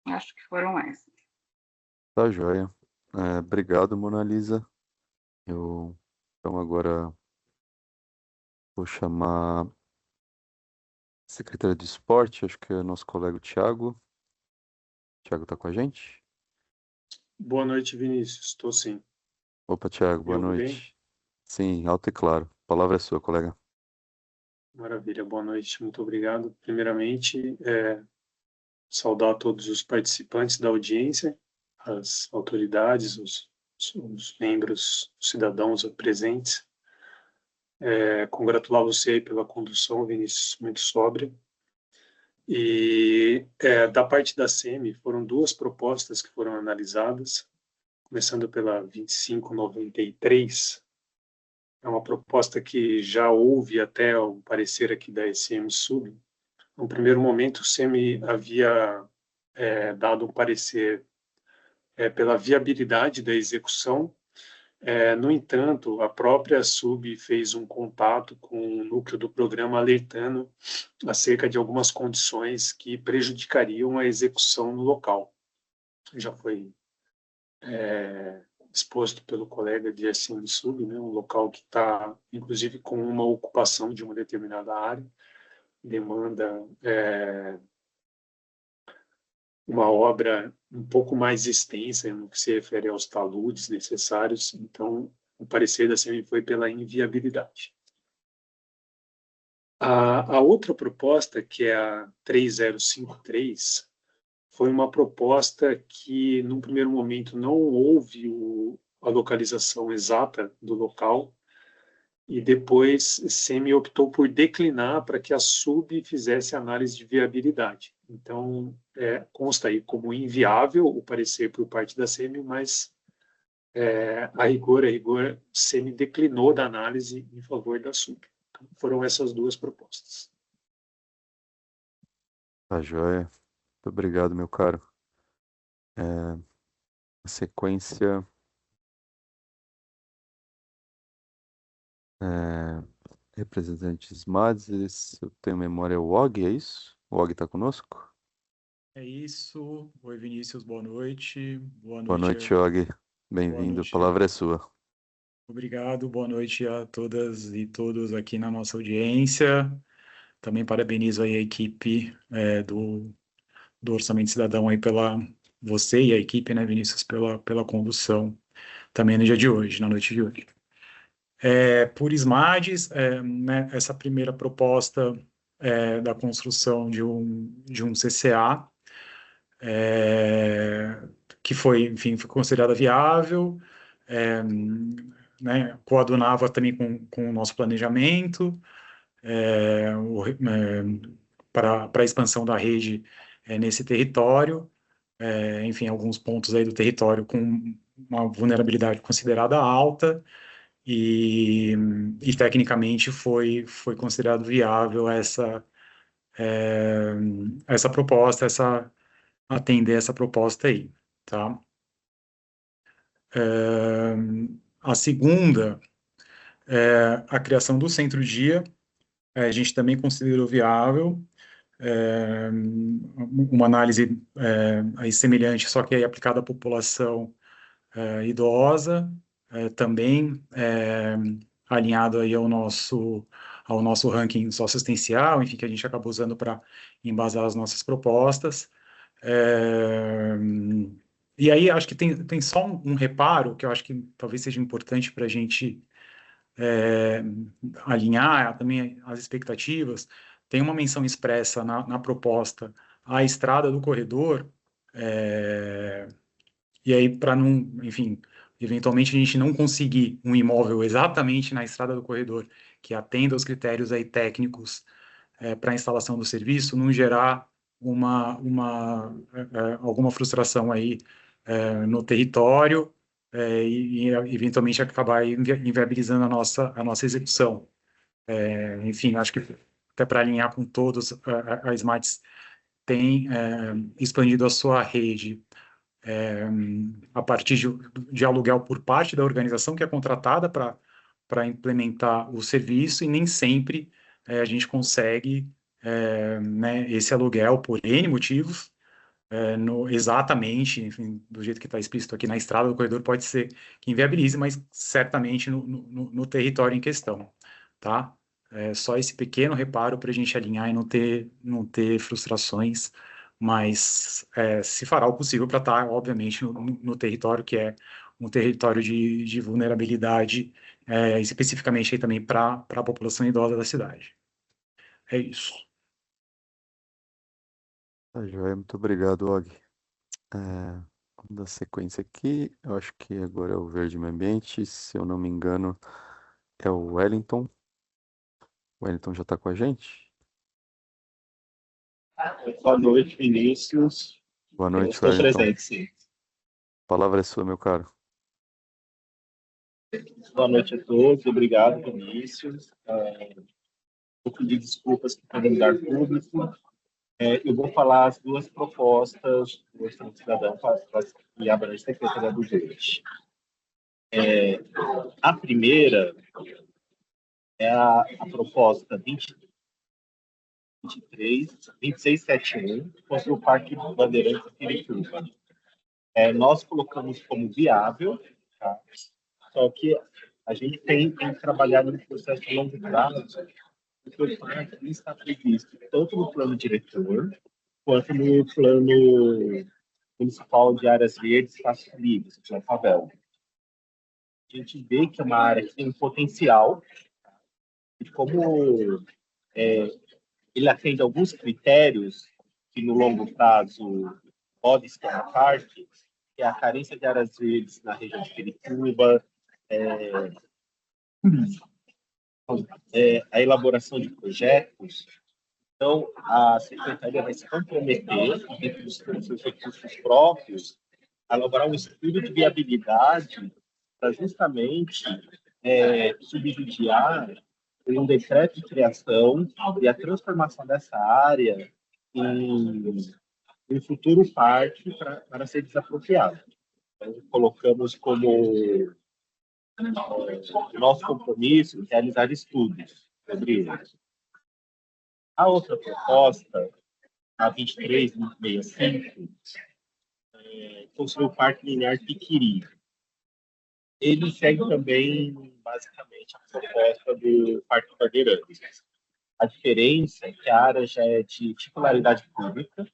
Acho que foram essas. Tá joia. Obrigado, Mona Lisa. Eu, então, agora vou chamar a secretária de esporte, acho que é nosso colega Thiago. Thiago tá com a gente? Boa noite, Vinícius. Estou sim. Opa, Thiago, boa Me ouve bem? noite. Sim, alto e claro. A palavra é sua, colega. Maravilha, boa noite, muito obrigado. Primeiramente, saudar todos os participantes da audiência, as autoridades, os membros, os cidadãos presentes. Congratular você aí pela condução, Vinícius, muito sóbria. E da parte da SEMI, foram 2 propostas que foram analisadas, começando pela 2593. É uma proposta que já houve até o parecer aqui da SM Sub. No primeiro momento, o SEMI havia dado um parecer pela viabilidade da execução. No entanto, a própria Sub fez um contato com o núcleo do programa alertando acerca de algumas condições que prejudicariam a execução no local. Já foi exposto pelo colega de SM Sub, né, um local que está, inclusive, com uma ocupação de uma determinada área, demanda uma obra um pouco mais extensa no que se refere aos taludes necessários, então o parecer da CEMI foi pela inviabilidade. A outra proposta, que é a 3053, foi uma proposta que, num primeiro momento, não houve a localização exata do local, e depois SEMI optou por declinar para que a SUB fizesse análise de viabilidade. Então, consta aí como inviável o parecer por parte da SEMI, mas a rigor, CEMI declinou da análise em favor da SUP. Então, foram essas duas propostas. Tá joia. Muito obrigado, meu caro. Na sequência, representantes MADES, se eu tenho memória, é o Og, é isso? O Og está conosco? É isso. Oi, Vinícius, boa noite. Boa noite, Og. Boa Bem-vindo, a noite. palavra é sua. Obrigado, boa noite a todas e todos aqui na nossa audiência. Também parabenizo aí a equipe do Orçamento Cidadão aí você e a equipe, né, Vinícius, pela condução também no dia de hoje, na noite de hoje. Por SMADES, né, essa primeira proposta da construção de um CCA, que foi considerada viável, né, coadunava também com o nosso planejamento, para a expansão da rede nesse território, enfim, alguns pontos aí do território com uma vulnerabilidade considerada alta, e tecnicamente foi considerado viável essa proposta, atender essa proposta aí, tá? A segunda é a criação do centro-dia. A gente também considerou viável, uma análise aí semelhante, só que aí aplicada à população idosa, também alinhado aí ao nosso ranking socioassistencial, enfim, que a gente acabou usando para embasar as nossas propostas. E aí acho que tem só um reparo que eu acho que talvez seja importante para a gente alinhar também as expectativas. Tem uma menção expressa na proposta à estrada do corredor, e aí para não, enfim, eventualmente a gente não conseguir um imóvel exatamente na estrada do corredor que atenda aos critérios aí técnicos para a instalação do serviço, não gerar alguma frustração aí no território, e eventualmente acabar inviabilizando a nossa execução. Enfim, acho que até para alinhar com todos, a SMADES tem expandido a sua rede a partir de aluguel por parte da organização que é contratada para implementar o serviço, e nem sempre a gente consegue né, esse aluguel por N motivos, exatamente, enfim, do jeito que está explícito aqui na estrada do corredor, pode ser que inviabilize, mas certamente no território em questão, tá? Só esse pequeno reparo para a gente alinhar e não ter frustrações, mas se fará o possível para estar, obviamente, no território que é um território de vulnerabilidade, especificamente aí também para a população idosa da cidade. É isso. Tá joia, muito obrigado, Og. Vamos dar sequência aqui. Eu acho que agora é o Verde Meio Ambiente. Se eu não me engano, é o Wellington. O Wellington já está com a gente? Boa noite, Vinícius. Boa noite, estou Wellington. presente, sim. A palavra é sua, meu caro. Boa noite a todos. Obrigado, Vinícius. Vou pedir desculpas por não dar público. Eu vou falar as duas propostas do Orçamento Cidadão que abrange a Secretaria do Gente. A primeira é a proposta 2671, contra o Parque Bandeirantes de Pirituba. Nós colocamos como viável, tá? Só que a gente tem trabalhado no processo de longo prazo, porque o parque está previsto tanto no plano diretor, quanto no plano municipal de áreas verdes, espaços livres, que é o FAVEL. A gente vê que é uma área que tem um potencial, e como ele atende alguns critérios que no longo prazo podem se tornar parque, que é a carência de áreas verdes na região de Pirituba, a elaboração de projetos. Então, a Secretaria vai se comprometer, dentro dos seus recursos próprios, a elaborar um estudo de viabilidade para justamente subsidiar um decreto de criação e a transformação dessa área em um futuro parque para ser desapropriado. Então, colocamos como nosso compromisso realizar estudos sobre isso. A outra proposta, a 2365, construir o Parque Linear Piquiri. Ele segue também, basicamente, a proposta do Parque Bandeirantes. A diferença é que a área já é de titularidade pública,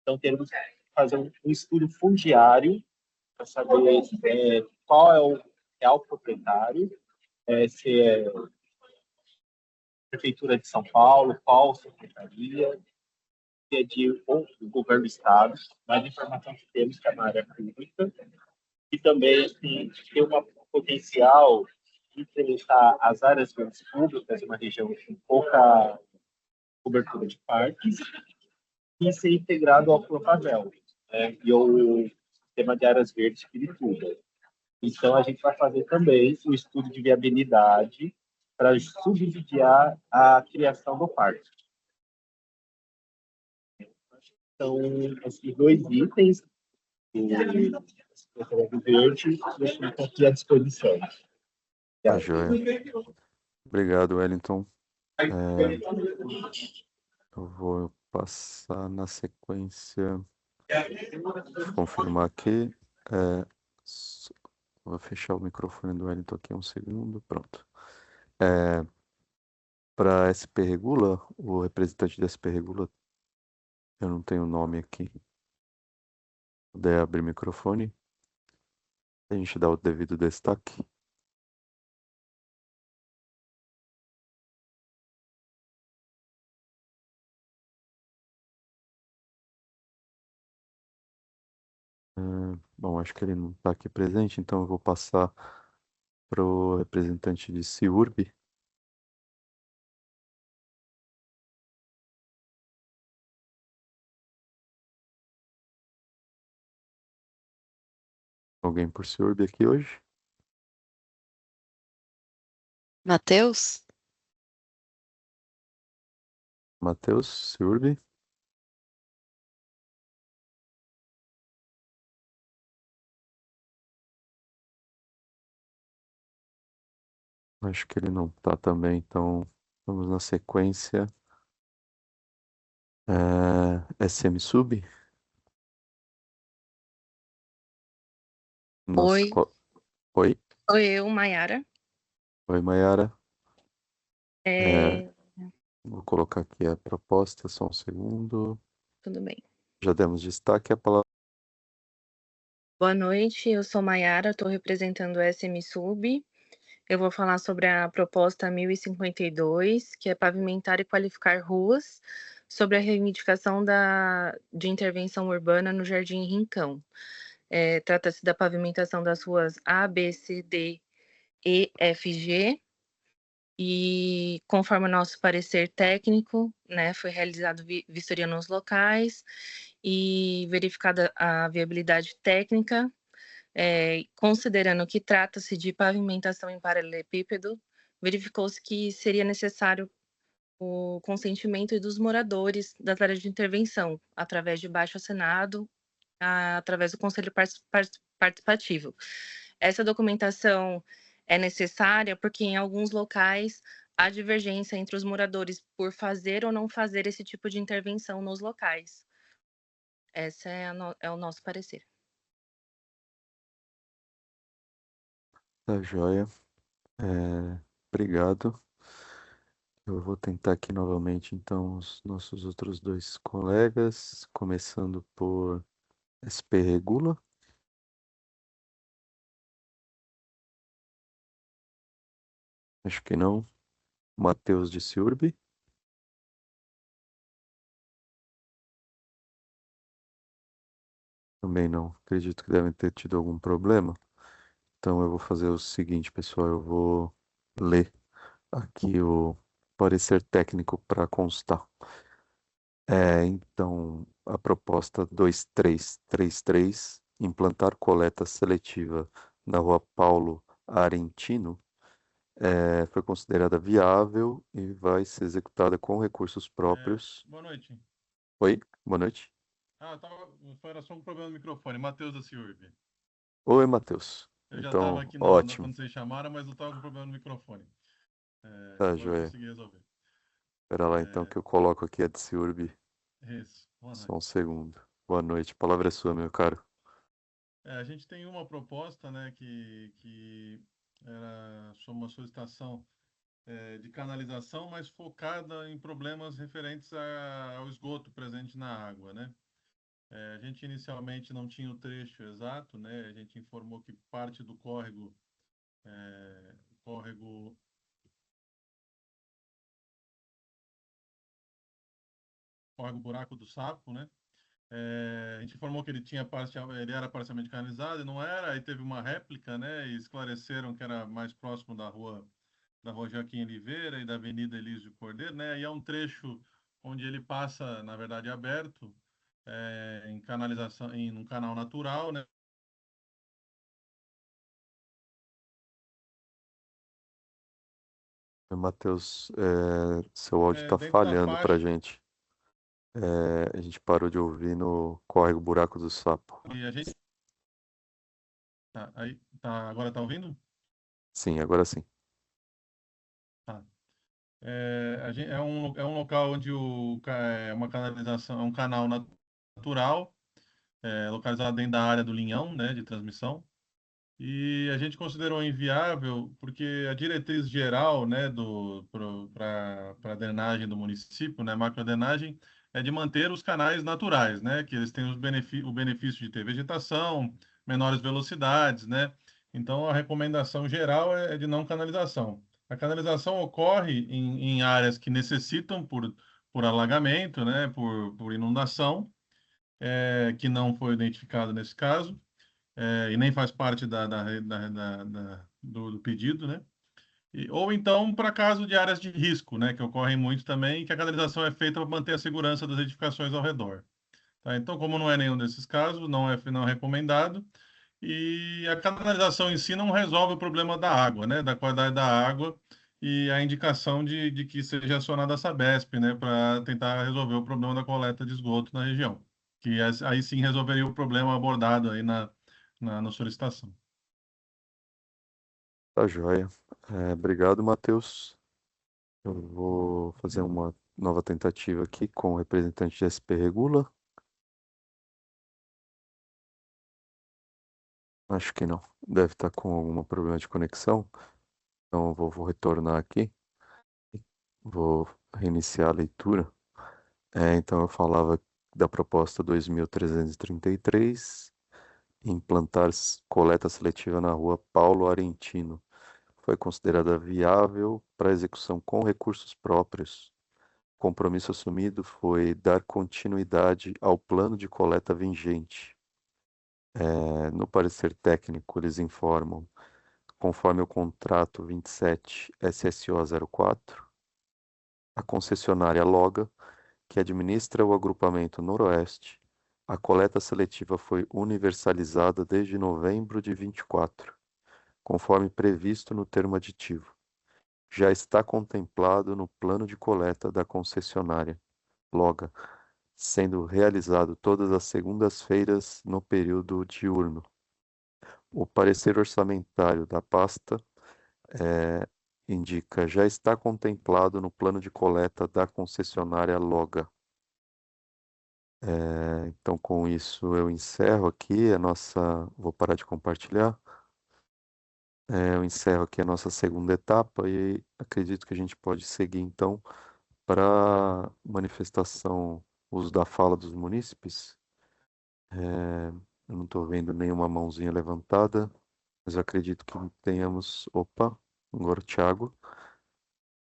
então temos que fazer um estudo fundiário para saber qual é o real proprietário, se é Prefeitura de São Paulo, qual secretaria, se é do governo do Estado, mas a informação que temos que é na área pública, e também assim, tem uma potencial de implementar as áreas verdes públicas em uma região com pouca cobertura de parques e ser integrado ao Propavel, né, e ao sistema de áreas verdes de Pirituba. Então, a gente vai fazer também o estudo de viabilidade para subsidiar a criação do parque. Então, esses dois itens do verde estão aqui à disposição. Tá joia. Obrigado, Wellington. Eu vou passar na sequência. Deixa eu confirmar aqui. Vou fechar o microfone do Wellington aqui um segundo. Pronto. Para SP Regula, o representante da SP Regula, eu não tenho o nome aqui. Puder abrir o microfone, a gente dá o devido destaque. Bom, acho que ele não está aqui presente, então eu vou passar para o representante de CIURB. Alguém por CIURB aqui hoje? Matheus? Matheus, CIURB? Acho que ele não está também, então vamos na sequência. SM Sub? Oi. Oi? Oi, eu, Maiara. Oi, Maiara. Vou colocar aqui a proposta, só um segundo. Tudo bem. Já demos destaque, a palavra. Boa noite, eu sou Maiara, estou representando o SM Sub. Eu vou falar sobre a proposta 1052, que é pavimentar e qualificar ruas, sobre a reivindicação de intervenção urbana no Jardim Rincão. Trata-se da pavimentação das ruas A, B, C, D, E, F, G. E conforme o nosso parecer técnico, né, foi realizado vistoria nos locais e verificada a viabilidade técnica, considerando que trata-se de pavimentação em paralelepípedo, verificou-se que seria necessário o consentimento dos moradores das áreas de intervenção, através de baixo-assinado, através do Conselho Participativo. Essa documentação é necessária porque em alguns locais há divergência entre os moradores por fazer ou não fazer esse tipo de intervenção nos locais. Esse é o nosso parecer. Tá joia. Obrigado. Eu vou tentar aqui novamente, então, os nossos outros dois colegas, começando por SP Regula. Acho que não. Matheus de CIURB. Também não. Acredito que devem ter tido algum problema. Então eu vou fazer o seguinte, pessoal. Eu vou ler aqui o parecer técnico para constar. Então, a proposta 2333, implantar coleta seletiva na rua Paulo Arentino, foi considerada viável e vai ser executada com recursos próprios. Boa noite. Oi, boa noite. Era só um problema no microfone. Matheus da CIURB. Oi, Matheus. Eu já Então, estava aqui ótimo. quando vocês chamaram, mas eu estava com problema no microfone. Tá, Agora eu joia. consegui resolver. Espera lá então que eu coloco aqui a Tsiurb. Isso. Boa Só noite. um segundo. Boa noite. A palavra é sua, meu caro. A gente tem uma proposta, né, que era sobre uma solicitação de canalização, mas focada em problemas referentes ao esgoto presente na água, né? A gente inicialmente não tinha o trecho exato, né? A gente informou que parte do córrego, córrego Buraco do Sapo, né? A gente informou que ele era parcialmente canalizado e não era, aí teve uma réplica, né? E esclareceram que era mais próximo da rua Joaquim Oliveira e da Avenida Elísio Cordeiro, né? E é um trecho onde ele passa, na verdade, aberto, em canalização, em um canal natural, né? Matheus, seu áudio está Dentro da falhando pra faixa, gente. A gente parou de ouvir no Córrego Buraco do Sapo. e a gente... agora tá ouvindo? Sim, agora sim. Tá. É um local onde é uma canalização, é um canal natural, localizado dentro da área do Linhão, né, de transmissão. E a gente considerou inviável porque a diretriz geral, né, para a drenagem do município, né, macrodrenagem, é de manter os canais naturais, né, que eles têm o benefício de ter vegetação, menores velocidades, né. Então a recomendação geral é de não canalização. A canalização ocorre em áreas que necessitam por alagamento, né, por inundação, que não foi identificado nesse caso e nem faz parte do pedido, né? Ou então para caso de áreas de risco, né, que ocorrem muito também, que a canalização é feita para manter a segurança das edificações ao redor. Tá? Então, como não é nenhum desses casos, não é recomendado. E a canalização em si não resolve o problema da água, né, da qualidade da água e a indicação de que seja acionada a Sabesp, né, para tentar resolver o problema da coleta de esgoto na região, que aí sim resolveria o problema abordado aí na solicitação. Tá joia. Obrigado, Matheus. Eu vou fazer uma nova tentativa aqui com o representante de SP Regula. Acho que não. Deve estar com algum problema de conexão. Então eu vou retornar aqui. Vou reiniciar a leitura. Então eu falava da proposta 2333, implantar coleta seletiva na rua Paulo Arentino. Foi considerada viável para execução com recursos próprios. O compromisso assumido foi dar continuidade ao plano de coleta vigente. No parecer técnico, eles informam, conforme o contrato 27 SSO 04, a concessionária Loga, que administra o agrupamento Noroeste, a coleta seletiva foi universalizada desde novembro de 24, conforme previsto no termo aditivo. Já está contemplado no plano de coleta da concessionária Loga, sendo realizado todas as segundas-feiras no período diurno. O parecer orçamentário da pasta indica já está contemplado no plano de coleta da concessionária Loga. Então, com isso, eu encerro aqui a nossa. Vou parar de compartilhar. Eu encerro aqui a nossa segunda etapa e acredito que a gente pode seguir, então, para manifestação, uso da fala dos munícipes. Eu não estou vendo nenhuma mãozinha levantada, mas eu acredito que tenhamos. Opa, agora o Thiago.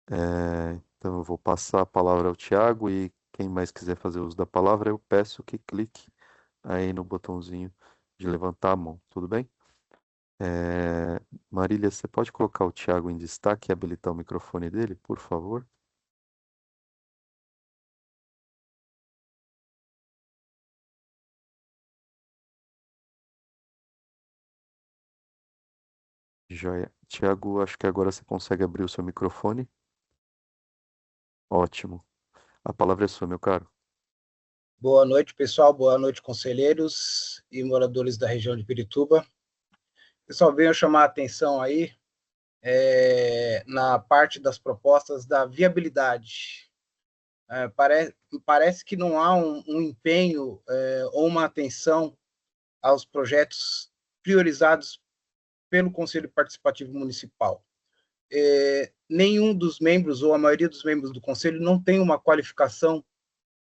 Então, eu vou passar a palavra ao Thiago e quem mais quiser fazer uso da palavra, eu peço que clique aí no botãozinho de levantar a mão, tudo bem? Marília, você pode colocar o Thiago em destaque e habilitar o microfone dele, por favor? Joia. Tiago, acho que agora você consegue abrir o seu microfone. Ótimo. A palavra é sua, meu caro. Boa noite, pessoal. Boa noite, conselheiros e moradores da região de Pirituba. Pessoal, venho chamar a atenção aí na parte das propostas da viabilidade. Parece que não há um empenho ou uma atenção aos projetos priorizados pelo Conselho Participativo Municipal. Nenhum dos membros, ou a maioria dos membros do Conselho, não tem uma qualificação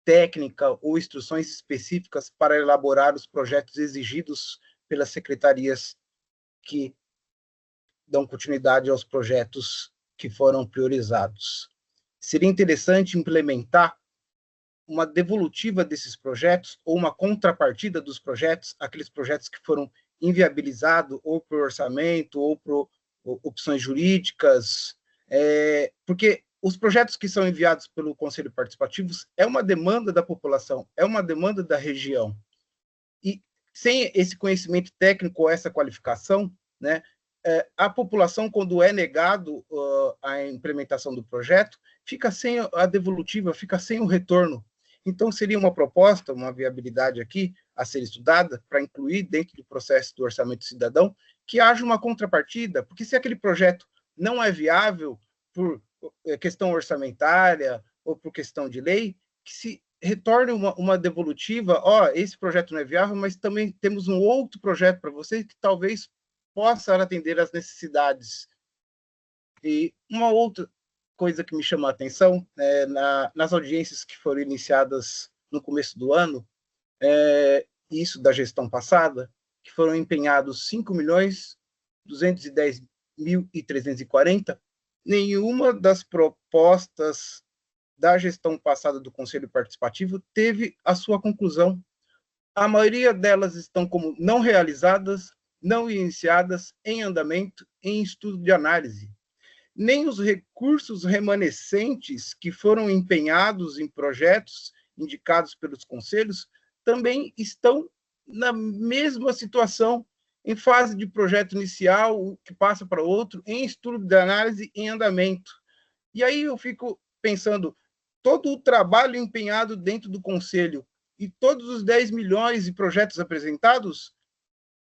técnica ou instruções específicas para elaborar os projetos exigidos pelas secretarias que dão continuidade aos projetos que foram priorizados. Seria interessante implementar uma devolutiva desses projetos ou uma contrapartida dos projetos, aqueles projetos que foram inviabilizados ou por orçamento ou por opções jurídicas, porque os projetos que são enviados pelo Conselho Participativo é uma demanda da população, é uma demanda da região. E sem esse conhecimento técnico ou essa qualificação, né, a população, quando é negado a implementação do projeto, fica sem a devolutiva, fica sem o retorno. Então, seria uma proposta, uma viabilidade aqui a ser estudada para incluir dentro do processo do orçamento cidadão que haja uma contrapartida, porque se aquele projeto não é viável por questão orçamentária ou por questão de lei, que se retorne uma devolutiva, esse projeto não é viável, mas também temos um outro projeto para você que talvez possa atender às necessidades. E uma outra coisa que me chamou a atenção, nas audiências que foram iniciadas no começo do ano, isso da gestão passada, que foram empenhados 5.210.340, nenhuma das propostas da gestão passada do Conselho Participativo teve a sua conclusão. A maioria delas estão como não realizadas, não iniciadas, em andamento, em estudo de análise. Nem os recursos remanescentes que foram empenhados em projetos indicados pelos conselhos também estão na mesma situação, em fase de projeto inicial, que passa para outro, em estudo de análise, em andamento. E aí eu fico pensando, todo o trabalho empenhado dentro do Conselho e todos os 10 milhões de projetos apresentados,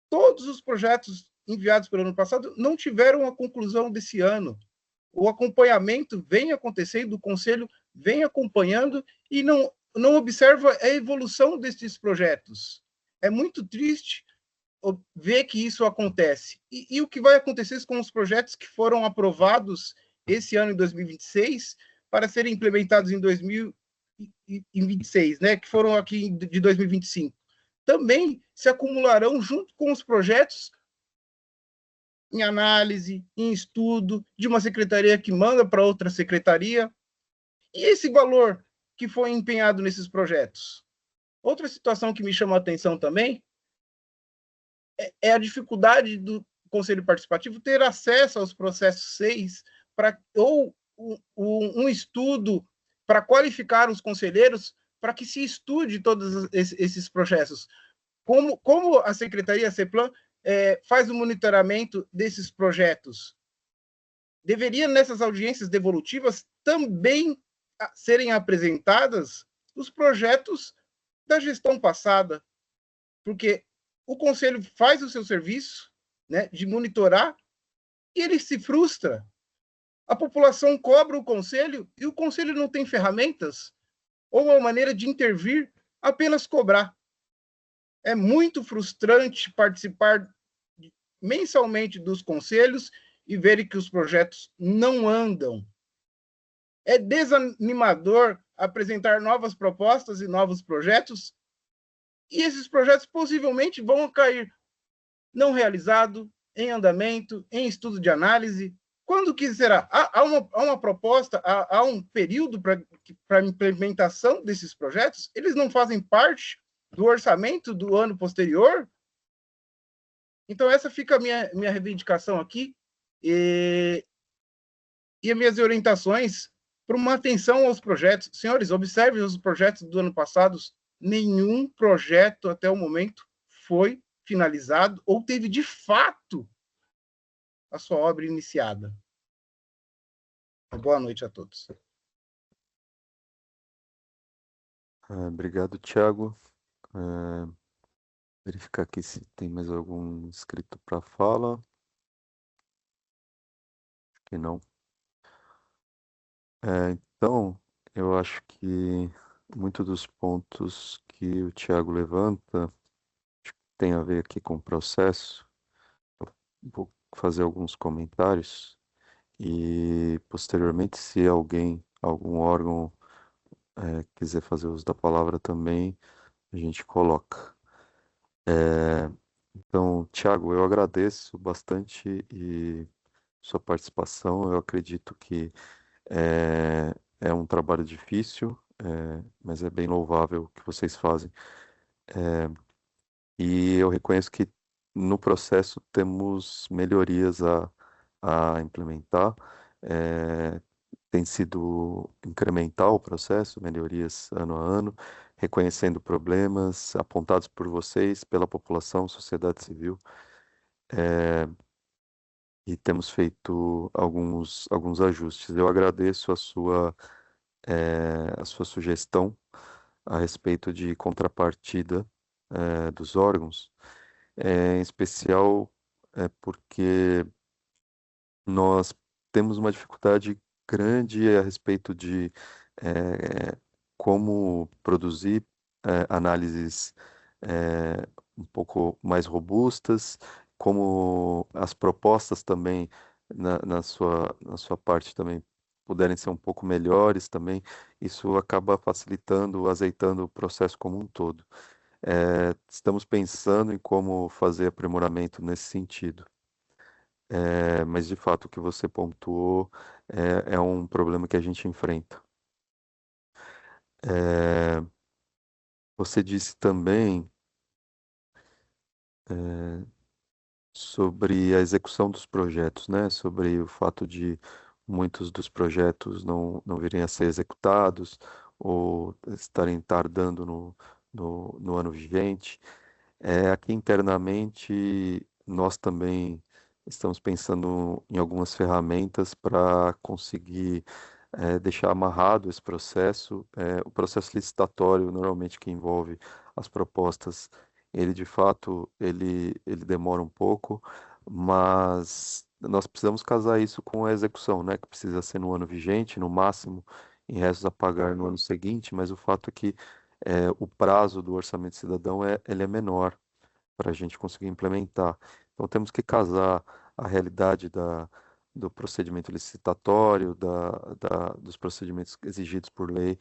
todos os projetos enviados pelo ano passado não tiveram a conclusão desse ano. O acompanhamento vem acontecendo, o Conselho vem acompanhando e não observa a evolução desses projetos. É muito triste ver que isso acontece. E o que vai acontecer com os projetos que foram aprovados esse ano, em 2026, para serem implementados em 2026, né, que foram aqui de 2025? Também se acumularão junto com os projetos em análise, em estudo, de uma secretaria que manda para outra secretaria. E esse valor que foi empenhado nesses projetos? Outra situação que me chama a atenção também é a dificuldade do Conselho Participativo ter acesso aos processos 6 ou um estudo para qualificar os conselheiros para que se estude todos esses processos. Como a Secretaria CEPLAN faz o monitoramento desses projetos? Deveria, nessas audiências devolutivas, também serem apresentadas os projetos da gestão passada, porque o Conselho faz o seu serviço, né, de monitorar e ele se frustra. A população cobra o Conselho e o Conselho não tem ferramentas ou uma maneira de intervir, apenas cobrar. É muito frustrante participar mensalmente dos conselhos e ver que os projetos não andam. É desanimador apresentar novas propostas e novos projetos, e esses projetos possivelmente vão cair não realizado, em andamento, em estudo de análise. Quando que será? Há uma proposta, há um período para a implementação desses projetos? Eles não fazem parte do orçamento do ano posterior? Então, essa fica a minha reivindicação aqui e as minhas orientações para uma atenção aos projetos. Senhores, observem os projetos do ano passado. Nenhum projeto, até o momento, foi finalizado ou teve, de fato, a sua obra iniciada. Boa noite a todos. Obrigado, Thiago. Verificar aqui se tem mais algum inscrito para fala. Acho que não. Então, eu acho que muitos dos pontos que o Thiago levanta acho que tem a ver aqui com o processo. Eu vou fazer alguns comentários e, posteriormente, se algum órgão, quiser fazer uso da palavra também, a gente coloca. Então, Thiago, eu agradeço bastante e sua participação. Eu acredito que é um trabalho difícil, mas é bem louvável o que vocês fazem. E eu reconheço que no processo temos melhorias a implementar. Tem sido incremental o processo, melhorias ano a ano, reconhecendo problemas apontados por vocês, pela população, sociedade civil. E temos feito alguns ajustes. Eu agradeço a sua sugestão a respeito de contrapartida dos órgãos, em especial porque nós temos uma dificuldade grande a respeito de como produzir análises um pouco mais robustas, como as propostas também na sua parte também puderem ser um pouco melhores também, isso acaba facilitando, azeitando o processo como um todo. Estamos pensando em como fazer aprimoramento nesse sentido. Mas, de fato, o que você pontuou é um problema que a gente enfrenta. Você disse também sobre a execução dos projetos, né? Sobre o fato de muitos dos projetos não virem a ser executados ou estarem tardando no ano vigente. Aqui internamente, nós também estamos pensando em algumas ferramentas para conseguir deixar amarrado esse processo. O processo licitatório, normalmente, que envolve as propostas, ele de fato ele demora um pouco, mas nós precisamos casar isso com a execução, né, que precisa ser no ano vigente, no máximo, em restos a pagar no ano seguinte, mas o fato é que o prazo do orçamento cidadão ele é menor para a gente conseguir implementar. Então temos que casar a realidade do procedimento licitatório, dos procedimentos exigidos por lei,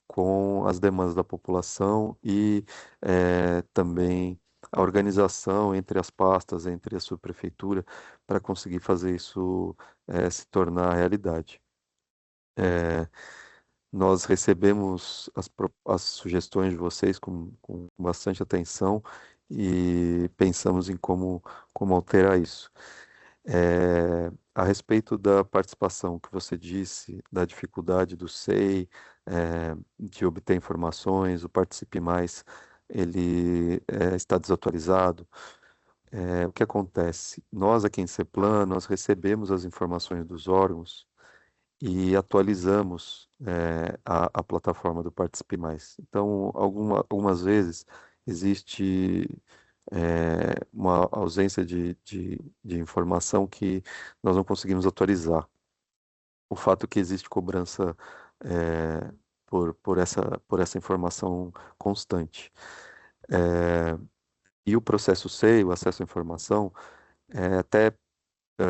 com as demandas da população e também a organização entre as pastas, entre a subprefeitura, para conseguir fazer isso se tornar realidade. Nós recebemos as sugestões de vocês com bastante atenção e pensamos em como alterar isso. A respeito da participação que você disse, da dificuldade do SEI, de obter informações, o Participe Mais, ele está desatualizado. O que acontece? Nós aqui em CEPLAN, nós recebemos as informações dos órgãos e atualizamos a plataforma do Participe Mais. Então, algumas vezes existe uma ausência de informação que nós não conseguimos atualizar. O fato que existe cobrança por essa informação constante. E o processo SEI, o acesso à informação, até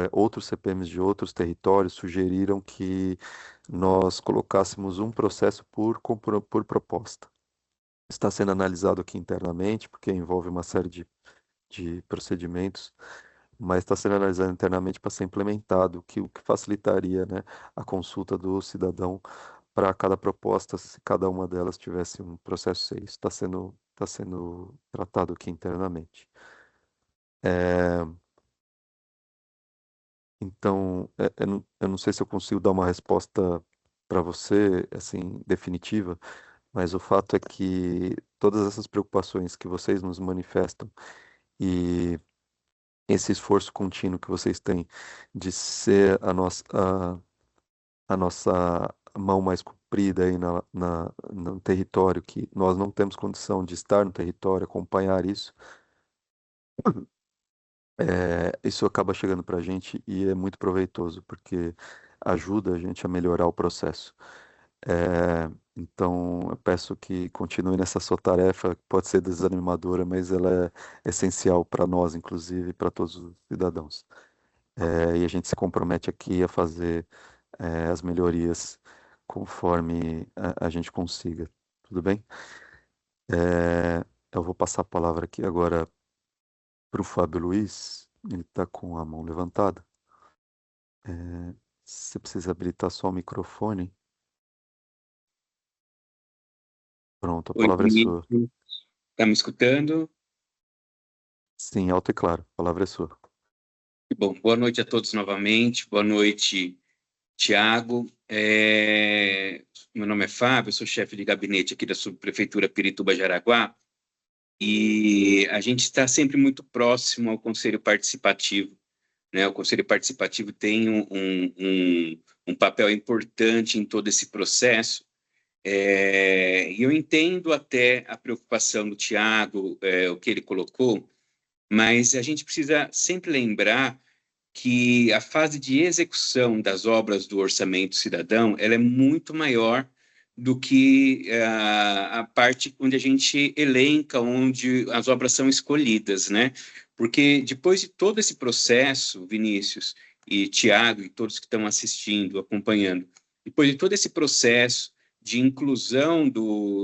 outros CPMs de outros territórios sugeriram que nós colocássemos um processo por proposta. Está sendo analisado aqui internamente, porque envolve uma série de procedimentos, mas está sendo analisado internamente para ser implementado, o que facilitaria, né, a consulta do cidadão para cada proposta, se cada uma delas tivesse um processo 6. Está sendo tratado aqui internamente. Então, eu não sei se eu consigo dar uma resposta para você, assim, definitiva, mas o fato é que todas essas preocupações que vocês nos manifestam e esse esforço contínuo que vocês têm de ser a nossa mão mais comprida aí no território, que nós não temos condição de estar no território, acompanhar isso, isso acaba chegando para a gente e é muito proveitoso, porque ajuda a gente a melhorar o processo. Então, eu peço que continue nessa sua tarefa, que pode ser desanimadora, mas ela é essencial para nós, inclusive, para todos os cidadãos. E a gente se compromete aqui a fazer as melhorias conforme a gente consiga. Tudo bem? Eu vou passar a palavra aqui agora para o Fábio Luiz. Ele está com a mão levantada. Você precisa habilitar só o microfone. Pronto, a palavra é sua. Está me escutando? Sim, alto e claro. A palavra é sua. Bom, boa noite a todos novamente. Boa noite, Tiago. Meu nome é Fábio, sou chefe de gabinete aqui da Subprefeitura Pirituba-Jaraguá, e a gente está sempre muito próximo ao Conselho Participativo, né? O Conselho Participativo tem um papel importante em todo esse processo, e eu entendo até a preocupação do Tiago, o que ele colocou, mas a gente precisa sempre lembrar que a fase de execução das obras do Orçamento Cidadão ela é muito maior do que a parte onde a gente elenca, onde as obras são escolhidas, né? Porque depois de todo esse processo, Vinícius e Tiago e todos que estão assistindo, acompanhando, depois de todo esse processo de inclusão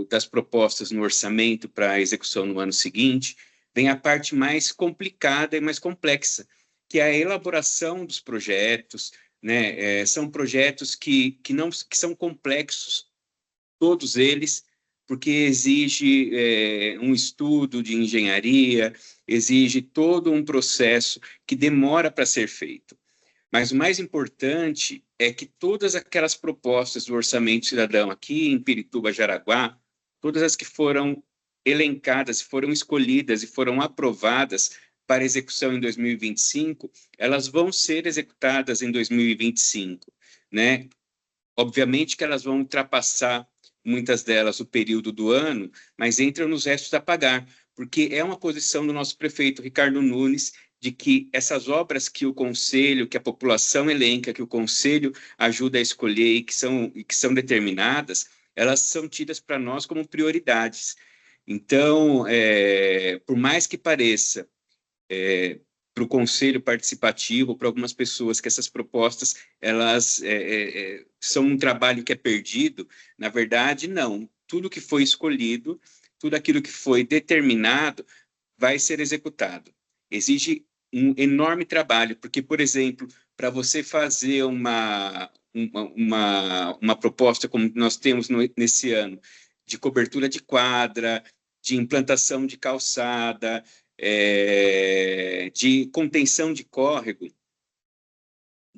das propostas no orçamento para a execução no ano seguinte, vem a parte mais complicada e mais complexa, que é a elaboração dos projetos, né? São projetos que são complexos, todos eles, porque exige um estudo de engenharia, exige todo um processo que demora para ser feito. Mas o mais importante é que todas aquelas propostas do Orçamento Cidadão aqui em Pirituba-Jaraguá, todas as que foram elencadas, foram escolhidas e foram aprovadas para execução em 2025, elas vão ser executadas em 2025, né? Obviamente que elas vão ultrapassar, muitas delas, o período do ano, mas entram nos restos a pagar, porque é uma posição do nosso prefeito Ricardo Nunes de que essas obras que o Conselho, que a população elenca, que o Conselho ajuda a escolher e que são determinadas, elas são tidas para nós como prioridades. Então, por mais que pareça para o Conselho Participativo, para algumas pessoas, que essas propostas elas são um trabalho que é perdido, na verdade, não. Tudo que foi escolhido, tudo aquilo que foi determinado, vai ser executado. Exige um enorme trabalho, porque, por exemplo, para você fazer uma proposta como nós temos nesse ano, de cobertura de quadra, de implantação de calçada, de contenção de córrego,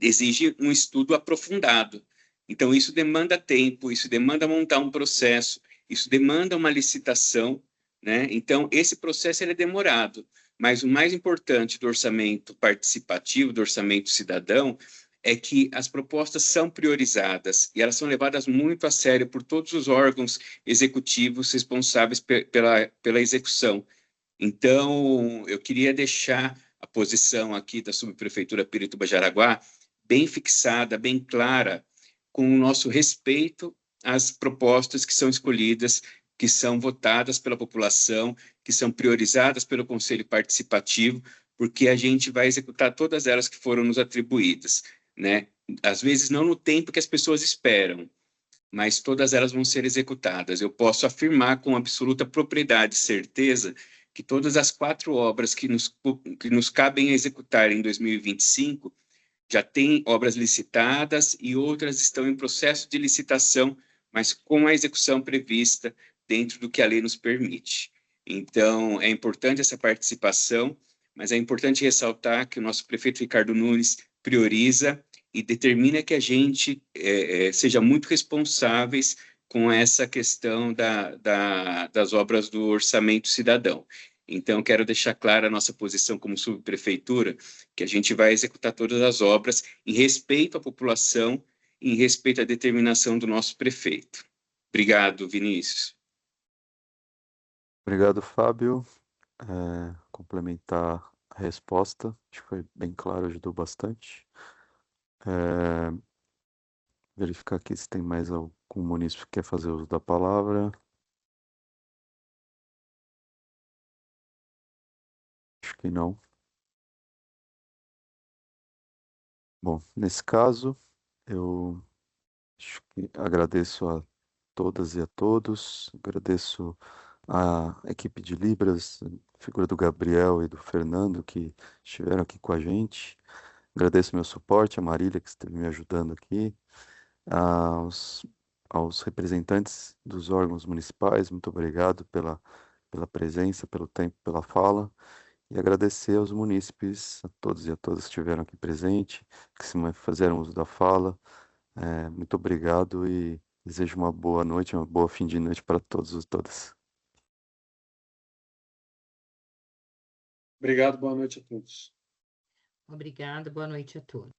exige um estudo aprofundado. Então, isso demanda tempo, isso demanda montar um processo, isso demanda uma licitação, né? Então, esse processo ele é demorado, mas o mais importante do orçamento participativo, do orçamento cidadão, é que as propostas são priorizadas e elas são levadas muito a sério por todos os órgãos executivos responsáveis pela execução. Então, eu queria deixar a posição aqui da Subprefeitura Pirituba-Jaraguá bem fixada, bem clara, com o nosso respeito às propostas que são escolhidas, que são votadas pela população, que são priorizadas pelo Conselho Participativo, porque a gente vai executar todas elas que foram nos atribuídas, né? Às vezes não no tempo que as pessoas esperam, mas todas elas vão ser executadas. Eu posso afirmar com absoluta propriedade e certeza que todas as 4 obras que nos cabem executar em 2025 já têm obras licitadas e outras estão em processo de licitação, mas com a execução prevista dentro do que a lei nos permite. Então, é importante essa participação, mas é importante ressaltar que o nosso prefeito Ricardo Nunes prioriza e determina que a gente seja muito responsáveis com essa questão das obras do orçamento cidadão. Então, quero deixar clara a nossa posição como subprefeitura, que a gente vai executar todas as obras em respeito à população, em respeito à determinação do nosso prefeito. Obrigado, Vinícius. Obrigado, Fábio. Complementar a resposta, acho que foi bem claro, ajudou bastante. Verificar aqui se tem mais algum munícipe que quer fazer uso da palavra. Acho que não. Bom, nesse caso, eu acho que agradeço a todas e a todos, agradeço a equipe de Libras, a figura do Gabriel e do Fernando que estiveram aqui com a gente. Agradeço meu suporte, a Marília que esteve me ajudando aqui, aos representantes dos órgãos municipais, muito obrigado pela presença, pelo tempo, pela fala. E agradecer aos munícipes, a todos e a todas que estiveram aqui presentes, que fizeram uso da fala. Muito obrigado e desejo uma boa noite, uma boa fim de noite para todos e todas. Obrigado, boa noite a todos. Obrigada, boa noite a todos.